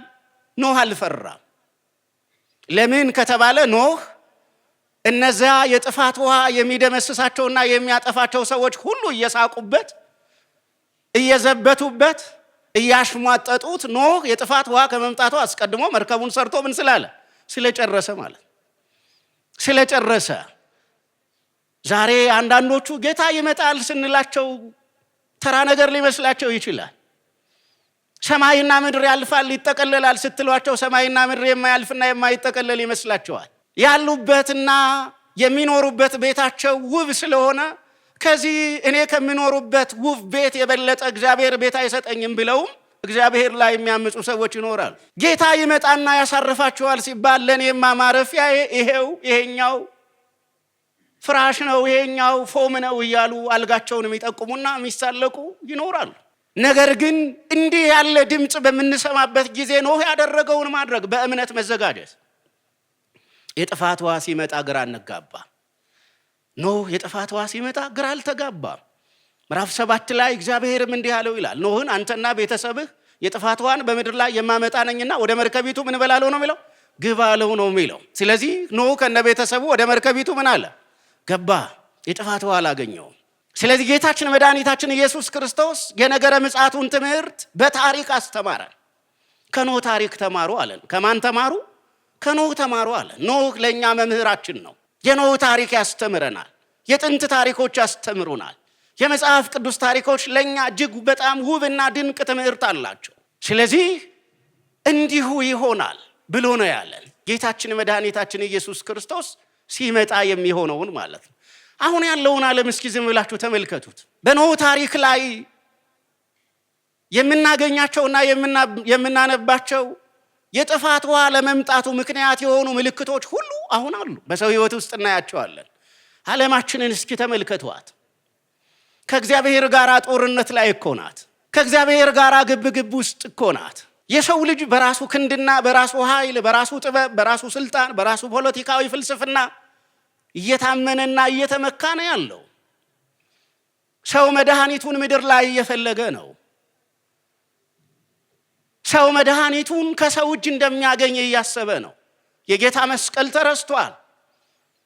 ኖህ አልፈራም። ለምን ከተባለ ኖህ እነዚያ የጥፋት ውሃ የሚደመስሳቸውና የሚያጠፋቸው ሰዎች ሁሉ እየሳቁበት እየዘበቱበት እያሽሟጠጡት ኖህ የጥፋት ውሃ ከመምጣቱ አስቀድሞ መርከቡን ሰርቶ ምን ስላለ? ስለጨረሰ ማለት ስለጨረሰ። ዛሬ አንዳንዶቹ ጌታ ይመጣል ስንላቸው ተራ ነገር ሊመስላቸው ይችላል። ሰማይና ምድር ያልፋል ይጠቀለላል ስትሏቸው ሰማይና ምድር የማያልፍና የማይጠቀለል ይመስላቸዋል። ያሉበትና የሚኖሩበት ቤታቸው ውብ ስለሆነ ከዚህ እኔ ከሚኖሩበት ውብ ቤት የበለጠ እግዚአብሔር ቤት አይሰጠኝም ብለውም እግዚአብሔር ላይ የሚያምፁ ሰዎች ይኖራሉ። ጌታ ይመጣና ያሳርፋቸዋል ሲባል ለኔማ ማረፊያ ይሄኛው ፍራሽ ነው፣ ይሄኛው ፎም ነው እያሉ አልጋቸውን የሚጠቁሙና የሚሳለቁ ይኖራሉ። ነገር ግን እንዲህ ያለ ድምጽ በምንሰማበት ጊዜ ኖህ ያደረገውን ማድረግ በእምነት መዘጋጀት። የጥፋት ውሃ ሲመጣ ግራ አንጋባ። ኖህ የጥፋት ውሃ ሲመጣ ግራ አልተጋባም። ምዕራፍ 7 ላይ እግዚአብሔርም እንዲህ አለው ይላል፣ ኖህን አንተና ቤተሰብህ የጥፋት ውሃን በምድር ላይ የማመጣ ነኝና ወደ መርከቢቱ ምን በላለው ነው የሚለው? ግባ አለው ነው የሚለው። ስለዚህ ኖህ ከነ ቤተሰቡ ወደ መርከቢቱ ምን አለ? ገባ። የጥፋት ውሃ አላገኘውም። ስለዚህ ጌታችን መድኃኒታችን ኢየሱስ ክርስቶስ የነገረ ምጽአቱን ትምህርት በታሪክ አስተማረን። ከኖህ ታሪክ ተማሩ አለን። ከማን ተማሩ? ከኖህ ተማሩ አለን። ኖህ ለእኛ መምህራችን ነው። የኖህ ታሪክ ያስተምረናል። የጥንት ታሪኮች ያስተምሩናል። የመጽሐፍ ቅዱስ ታሪኮች ለእኛ እጅግ በጣም ውብና ድንቅ ትምህርት አላቸው። ስለዚህ እንዲሁ ይሆናል ብሎ ነው ያለን። ጌታችን መድኃኒታችን ኢየሱስ ክርስቶስ ሲመጣ የሚሆነውን ማለት ነው። አሁን ያለውን ዓለም እስኪ ዝም ብላችሁ ተመልከቱት። በኖህ ታሪክ ላይ የምናገኛቸውና የምናነባቸው የጥፋት ውሃ ለመምጣቱ ምክንያት የሆኑ ምልክቶች ሁሉ አሁን አሉ፣ በሰው ሕይወት ውስጥ እናያቸዋለን። ዓለማችንን እስኪ ተመልከቷት። ከእግዚአብሔር ጋር ጦርነት ላይ እኮ ናት። ከእግዚአብሔር ጋር ግብግብ ውስጥ እኮ ናት። የሰው ልጅ በራሱ ክንድና በራሱ ኃይል፣ በራሱ ጥበብ፣ በራሱ ስልጣን፣ በራሱ ፖለቲካዊ ፍልስፍና እየታመነና እየተመካ ነው ያለው። ሰው መድኃኒቱን ምድር ላይ እየፈለገ ነው። ሰው መድኃኒቱን ከሰው እጅ እንደሚያገኝ እያሰበ ነው። የጌታ መስቀል ተረስቷል።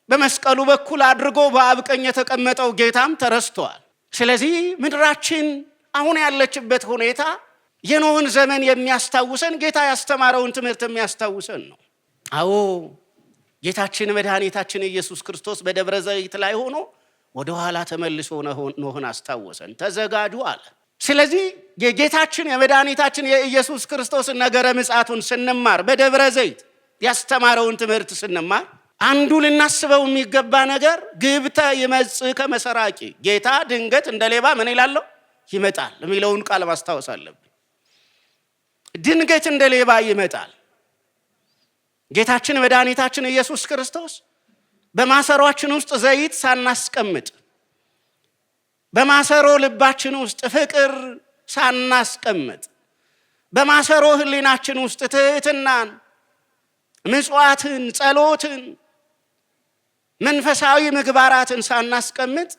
በመስቀሉ በኩል አድርጎ በአብ ቀኝ የተቀመጠው ጌታም ተረስቷል። ስለዚህ ምድራችን አሁን ያለችበት ሁኔታ የኖህን ዘመን የሚያስታውሰን፣ ጌታ ያስተማረውን ትምህርት የሚያስታውሰን ነው። አዎ ጌታችን መድኃኒታችን ኢየሱስ ክርስቶስ በደብረ ዘይት ላይ ሆኖ ወደ ኋላ ተመልሶ ኖህን አስታወሰን፣ ተዘጋጁ አለ። ስለዚህ የጌታችን የመድኃኒታችን የኢየሱስ ክርስቶስን ነገረ ምጽአቱን ስንማር፣ በደብረ ዘይት ያስተማረውን ትምህርት ስንማር አንዱ ልናስበው የሚገባ ነገር ግብተ ይመጽእ ከመሰራቂ፣ ጌታ ድንገት እንደ ሌባ ምን ይላለው ይመጣል የሚለውን ቃል ማስታወስ አለብን። ድንገት እንደ ሌባ ይመጣል። ጌታችን መድኃኒታችን ኢየሱስ ክርስቶስ በማሰሯችን ውስጥ ዘይት ሳናስቀምጥ፣ በማሰሮ ልባችን ውስጥ ፍቅር ሳናስቀምጥ፣ በማሰሮ ህሊናችን ውስጥ ትህትናን፣ ምጽዋትን፣ ጸሎትን፣ መንፈሳዊ ምግባራትን ሳናስቀምጥ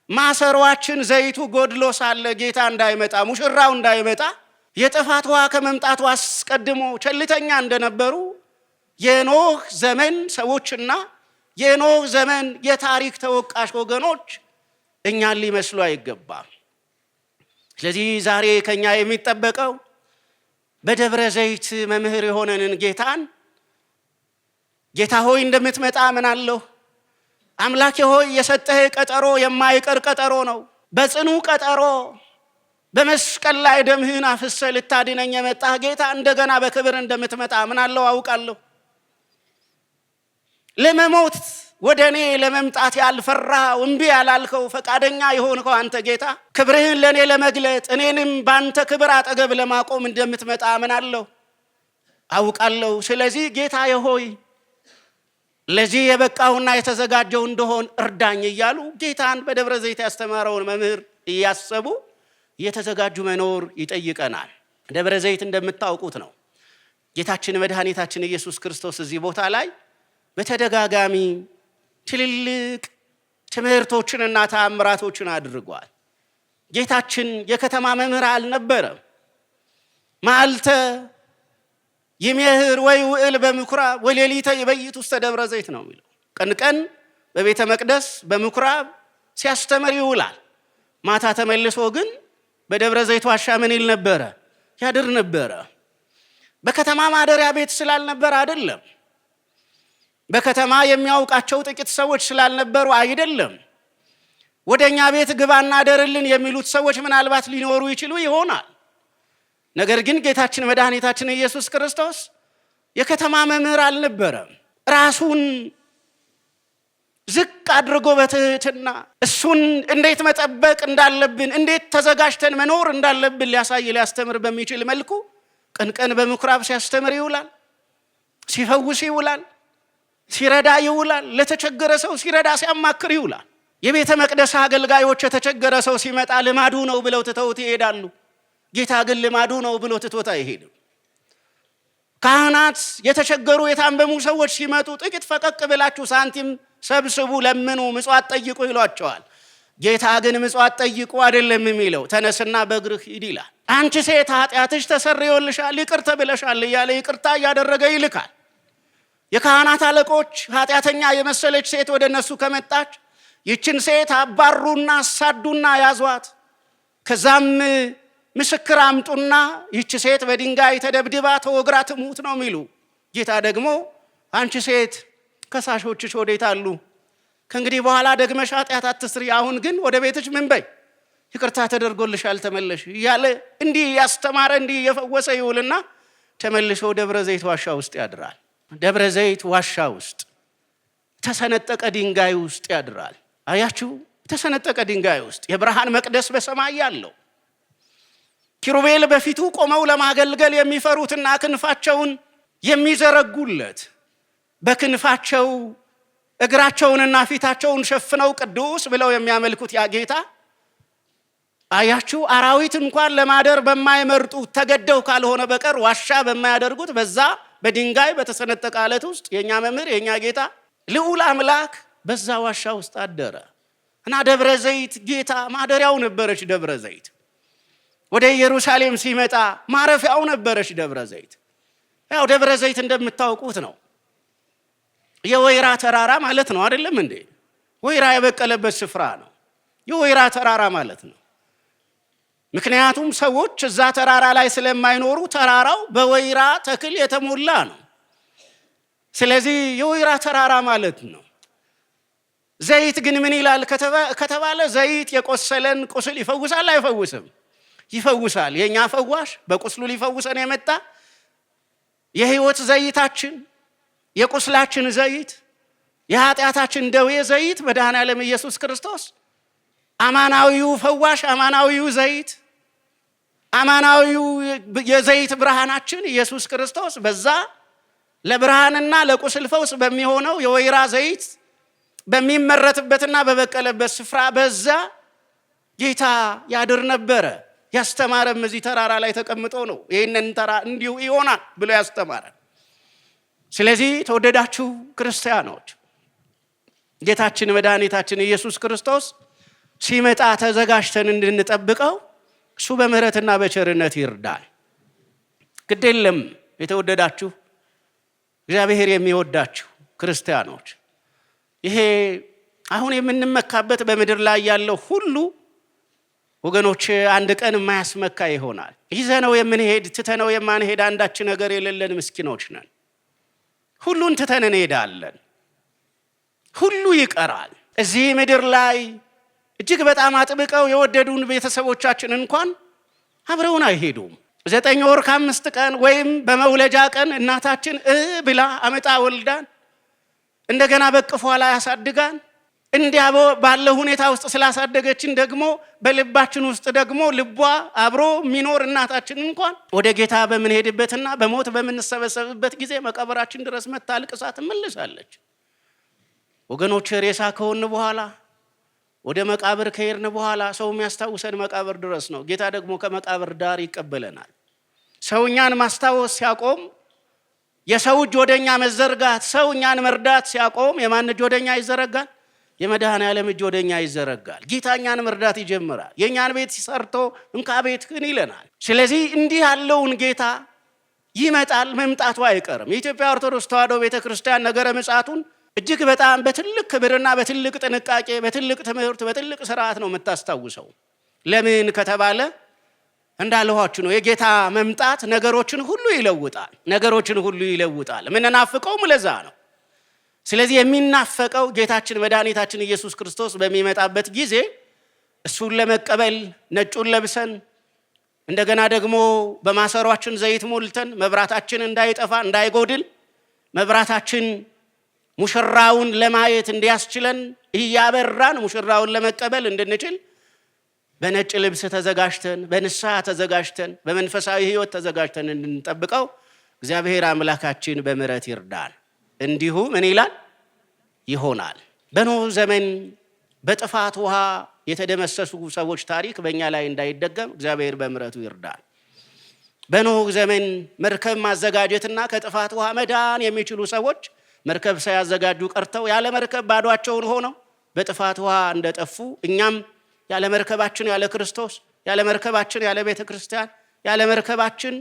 ማሰሯችን ዘይቱ ጎድሎ ሳለ ጌታ እንዳይመጣ፣ ሙሽራው እንዳይመጣ የጥፋት ውሃ ከመምጣቱ አስቀድሞ ቸልተኛ እንደነበሩ የኖህ ዘመን ሰዎችና የኖህ ዘመን የታሪክ ተወቃሽ ወገኖች እኛን ሊመስሉ አይገባም። ስለዚህ ዛሬ ከኛ የሚጠበቀው በደብረ ዘይት መምህር የሆነንን ጌታን ጌታ ሆይ እንደምትመጣ አምናለሁ፣ አምላኬ ሆይ የሰጠህ ቀጠሮ የማይቀር ቀጠሮ ነው፣ በጽኑ ቀጠሮ በመስቀል ላይ ደምህን አፍስሰህ ልታድነኝ የመጣህ ጌታ እንደገና በክብር እንደምትመጣ አምናለሁ፣ አውቃለሁ። ለመሞት ወደ እኔ ለመምጣት ያልፈራኸው እምቢ ያላልከው ፈቃደኛ የሆንከው አንተ ጌታ ክብርህን ለእኔ ለመግለጥ እኔንም በአንተ ክብር አጠገብ ለማቆም እንደምትመጣ አምናለሁ፣ አውቃለሁ። ስለዚህ ጌታዬ ሆይ ለዚህ የበቃውና የተዘጋጀው እንደሆን እርዳኝ እያሉ ጌታን በደብረ ዘይት ያስተማረውን መምህር እያሰቡ እየተዘጋጁ መኖር ይጠይቀናል። ደብረ ዘይት እንደምታውቁት ነው። ጌታችን መድኃኒታችን ኢየሱስ ክርስቶስ እዚህ ቦታ ላይ በተደጋጋሚ ትልልቅ ትምህርቶችንና ተአምራቶችን አድርጓል። ጌታችን የከተማ መምህር አልነበረም። ማልተ ይሜህር ወይ ውዕል በምኩራብ ወሌሊተ ይበይት ውስተ ደብረ ዘይት ነው የሚለው። ቀን ቀን በቤተ መቅደስ በምኩራብ ሲያስተምር ይውላል። ማታ ተመልሶ ግን በደብረ ዘይት ዋሻ ምን ይል ነበረ? ያድር ነበረ። በከተማ ማደሪያ ቤት ስላልነበረ አይደለም። በከተማ የሚያውቃቸው ጥቂት ሰዎች ስላልነበሩ አይደለም። ወደኛ ቤት ግባና አደርልን የሚሉት ሰዎች ምናልባት ሊኖሩ ይችሉ ይሆናል። ነገር ግን ጌታችን መድኃኒታችን ኢየሱስ ክርስቶስ የከተማ መምህር አልነበረም። ራሱን ዝቅ አድርጎ በትህትና እሱን እንዴት መጠበቅ እንዳለብን፣ እንዴት ተዘጋጅተን መኖር እንዳለብን ሊያስተምር በሚችል መልኩ ቀን ቀን በምኩራብ ሲያስተምር ይውላል፣ ሲፈውስ ይውላል፣ ሲረዳ ይውላል። ለተቸገረ ሰው ሲረዳ ሲያማክር ይውላል። የቤተ መቅደስ አገልጋዮች የተቸገረ ሰው ሲመጣ ልማዱ ነው ብለው ትተውት ይሄዳሉ። ጌታ ግን ልማዱ ነው ብሎ ትቶት አይሄድም። ካህናት የተቸገሩ የታመሙ ሰዎች ሲመጡ ጥቂት ፈቀቅ ብላችሁ ሳንቲም ሰብስቡ፣ ለምኑ፣ ምጽዋት ጠይቁ ይሏቸዋል። ጌታ ግን ምጽዋት ጠይቁ አይደለም የሚለው፣ ተነስና በእግርህ ሂድ ይላል። አንቺ ሴት ኃጢአትሽ ተሰርዮልሻል፣ ይቅር ተብለሻል እያለ ይቅርታ እያደረገ ይልካል። የካህናት አለቆች ኃጢአተኛ የመሰለች ሴት ወደ እነሱ ከመጣች ይችን ሴት አባሩና አሳዱና ያዟት፣ ከዛም ምስክር አምጡና ይች ሴት በድንጋይ ተደብድባ ተወግራ ትሙት ነው የሚሉ። ጌታ ደግሞ አንቺ ሴት ከሳሾችሽ ወዴት አሉ? ከእንግዲህ በኋላ ደግመሽ ኃጢአት አትስሪ፣ አሁን ግን ወደ ቤትሽ ምን በይ፣ ይቅርታ ተደርጎልሻል፣ ተመለሽ እያለ እንዲህ ያስተማረ እንዲህ የፈወሰ ይውልና ተመልሶ ደብረ ዘይት ዋሻ ውስጥ ያድራል። ደብረ ዘይት ዋሻ ውስጥ ተሰነጠቀ ድንጋይ ውስጥ ያድራል። አያችሁ፣ ተሰነጠቀ ድንጋይ ውስጥ የብርሃን መቅደስ በሰማይ ያለው ኪሩቤል በፊቱ ቆመው ለማገልገል የሚፈሩትና ክንፋቸውን የሚዘረጉለት በክንፋቸው እግራቸውንና ፊታቸውን ሸፍነው ቅዱስ ብለው የሚያመልኩት ያ ጌታ አያችሁ፣ አራዊት እንኳን ለማደር በማይመርጡት ተገደው ካልሆነ በቀር ዋሻ በማያደርጉት በዛ በድንጋይ በተሰነጠቀ አለት ውስጥ የኛ መምህር የኛ ጌታ ልዑል አምላክ በዛ ዋሻ ውስጥ አደረ እና ደብረ ዘይት ጌታ ማደሪያው ነበረች። ደብረ ዘይት ወደ ኢየሩሳሌም ሲመጣ ማረፊያው ነበረች ደብረ ዘይት። ያው ደብረ ዘይት እንደምታውቁት ነው፣ የወይራ ተራራ ማለት ነው አይደለም እንዴ? ወይራ የበቀለበት ስፍራ ነው የወይራ ተራራ ማለት ነው። ምክንያቱም ሰዎች እዛ ተራራ ላይ ስለማይኖሩ ተራራው በወይራ ተክል የተሞላ ነው። ስለዚህ የወይራ ተራራ ማለት ነው። ዘይት ግን ምን ይላል ከተባለ ዘይት የቆሰለን ቁስል ይፈውሳል አይፈውስም? ይፈውሳል። የኛ ፈዋሽ በቁስሉ ሊፈውሰን የመጣ የህይወት ዘይታችን፣ የቁስላችን ዘይት፣ የኃጢአታችን ደዌ ዘይት መድኃኔዓለም ኢየሱስ ክርስቶስ አማናዊው ፈዋሽ፣ አማናዊው ዘይት፣ አማናዊው የዘይት ብርሃናችን ኢየሱስ ክርስቶስ በዛ ለብርሃንና ለቁስል ፈውስ በሚሆነው የወይራ ዘይት በሚመረትበትና በበቀለበት ስፍራ በዛ ጌታ ያድር ነበረ። ያስተማረም እዚህ ተራራ ላይ ተቀምጦ ነው። ይህንን ተራ እንዲሁ ይሆናል ብሎ ያስተማረ። ስለዚህ ተወደዳችሁ ክርስቲያኖች ጌታችን መድኃኒታችን ኢየሱስ ክርስቶስ ሲመጣ ተዘጋጅተን እንድንጠብቀው እሱ በምህረትና በቸርነት ይርዳል። ግድ የለም የተወደዳችሁ እግዚአብሔር የሚወዳችሁ ክርስቲያኖች፣ ይሄ አሁን የምንመካበት በምድር ላይ ያለው ሁሉ ወገኖች አንድ ቀን የማያስመካ ይሆናል። ይዘነው የምንሄድ ትተነው የማንሄድ አንዳች ነገር የሌለን ምስኪኖች ነን። ሁሉን ትተን እንሄዳለን። ሁሉ ይቀራል። እዚህ ምድር ላይ እጅግ በጣም አጥብቀው የወደዱን ቤተሰቦቻችን እንኳን አብረውን አይሄዱም። 9 ወር ከ5 ቀን ወይም በመውለጃ ቀን እናታችን ብላ አመጣ ወልዳን እንደገና በቅፏ ላይ ያሳድጋን እንዲያ ባለ ሁኔታ ውስጥ ስላሳደገችን ደግሞ በልባችን ውስጥ ደግሞ ልቧ አብሮ የሚኖር እናታችን እንኳን ወደ ጌታ በምንሄድበትና በሞት በምንሰበሰብበት ጊዜ መቃብራችን ድረስ መታ አልቅሳ ትመለሳለች። ወገኖች ሬሳ ከሆነ በኋላ ወደ መቃብር ከሄድን በኋላ ሰው የሚያስታውሰን መቃብር ድረስ ነው። ጌታ ደግሞ ከመቃብር ዳር ይቀበለናል። ሰውኛን ማስታወስ ሲያቆም፣ የሰው እጅ ወደኛ መዘርጋት፣ ሰውኛን መርዳት ሲያቆም የማን እጅ ወደኛ ይዘረጋል? የመድኃኔዓለም እጅ ወደኛ ይዘረጋል። ጌታኛን መርዳት ይጀምራል። የኛን ቤት ሲሰርቶ እንካ ቤትህን ይለናል። ስለዚህ እንዲህ ያለውን ጌታ ይመጣል፣ መምጣቱ አይቀርም። የኢትዮጵያ ኦርቶዶክስ ተዋሕዶ ቤተክርስቲያን ነገረ ምጽአቱን እጅግ በጣም በትልቅ ክብርና በትልቅ ጥንቃቄ፣ በትልቅ ትምህርት፣ በትልቅ ስርዓት ነው የምታስታውሰው። ለምን ከተባለ እንዳልኋችሁ ነው። የጌታ መምጣት ነገሮችን ሁሉ ይለውጣል። ነገሮችን ሁሉ ይለውጣል። ምንናፍቀውም ለዛ ነው። ስለዚህ የሚናፈቀው ጌታችን መድኃኒታችን ኢየሱስ ክርስቶስ በሚመጣበት ጊዜ እሱን ለመቀበል ነጩን ለብሰን እንደገና ደግሞ በማሰሯችን ዘይት ሞልተን መብራታችን እንዳይጠፋ እንዳይጎድል መብራታችን ሙሽራውን ለማየት እንዲያስችለን እያበራን ሙሽራውን ለመቀበል እንድንችል በነጭ ልብስ ተዘጋጅተን በንስሐ ተዘጋጅተን በመንፈሳዊ ሕይወት ተዘጋጅተን እንድንጠብቀው እግዚአብሔር አምላካችን በምሕረት ይርዳን። እንዲሁ ምን ይላል ይሆናል። በኖህ ዘመን በጥፋት ውሃ የተደመሰሱ ሰዎች ታሪክ በእኛ ላይ እንዳይደገም እግዚአብሔር በምሕረቱ ይርዳን። በኖህ ዘመን መርከብ ማዘጋጀትና ከጥፋት ውሃ መዳን የሚችሉ ሰዎች መርከብ ሳያዘጋጁ ቀርተው ያለ መርከብ ባዷቸውን ሆነው በጥፋት ውሃ እንደጠፉ እኛም ያለ መርከባችን ያለ ክርስቶስ ያለ መርከባችን ያለ ቤተ ክርስቲያን ያለ መርከባችን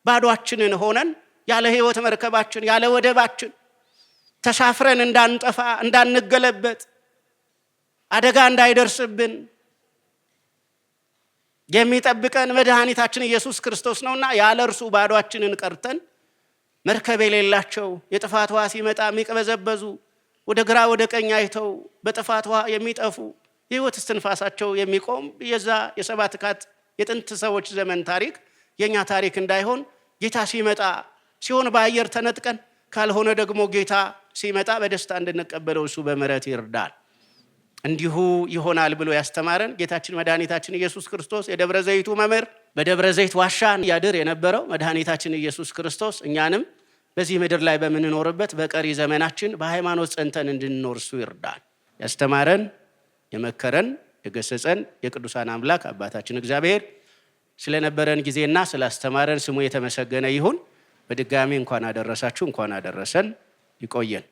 ባዷችንን ሆነን ያለ ሕይወት መርከባችን ያለ ወደባችን ተሳፍረን እንዳንጠፋ እንዳንገለበጥ አደጋ እንዳይደርስብን የሚጠብቀን መድኃኒታችን ኢየሱስ ክርስቶስ ነውና ያለ እርሱ ባዷችንን ቀርተን መርከብ የሌላቸው የጥፋት ውሃ ሲመጣ የሚቅበዘበዙ ወደ ግራ ወደ ቀኝ አይተው በጥፋት ውሃ የሚጠፉ የሕይወት እስትንፋሳቸው የሚቆም የዛ የሰባት ካት የጥንት ሰዎች ዘመን ታሪክ የኛ ታሪክ እንዳይሆን ጌታ ሲመጣ ሲሆን በአየር ተነጥቀን፣ ካልሆነ ደግሞ ጌታ ሲመጣ በደስታ እንድንቀበለው እሱ በምሕረት ይርዳል። እንዲሁ ይሆናል ብሎ ያስተማረን ጌታችን መድኃኒታችን ኢየሱስ ክርስቶስ የደብረ ዘይቱ መምህር፣ በደብረ ዘይት ዋሻ ያድር የነበረው መድኃኒታችን ኢየሱስ ክርስቶስ እኛንም በዚህ ምድር ላይ በምንኖርበት በቀሪ ዘመናችን በሃይማኖት ጸንተን እንድንኖር እሱ ይርዳል። ያስተማረን የመከረን የገሰጸን የቅዱሳን አምላክ አባታችን እግዚአብሔር ስለነበረን ጊዜና ስላስተማረን ስሙ የተመሰገነ ይሁን። በድጋሚ እንኳን አደረሳችሁ፣ እንኳን አደረሰን። ይቆየን።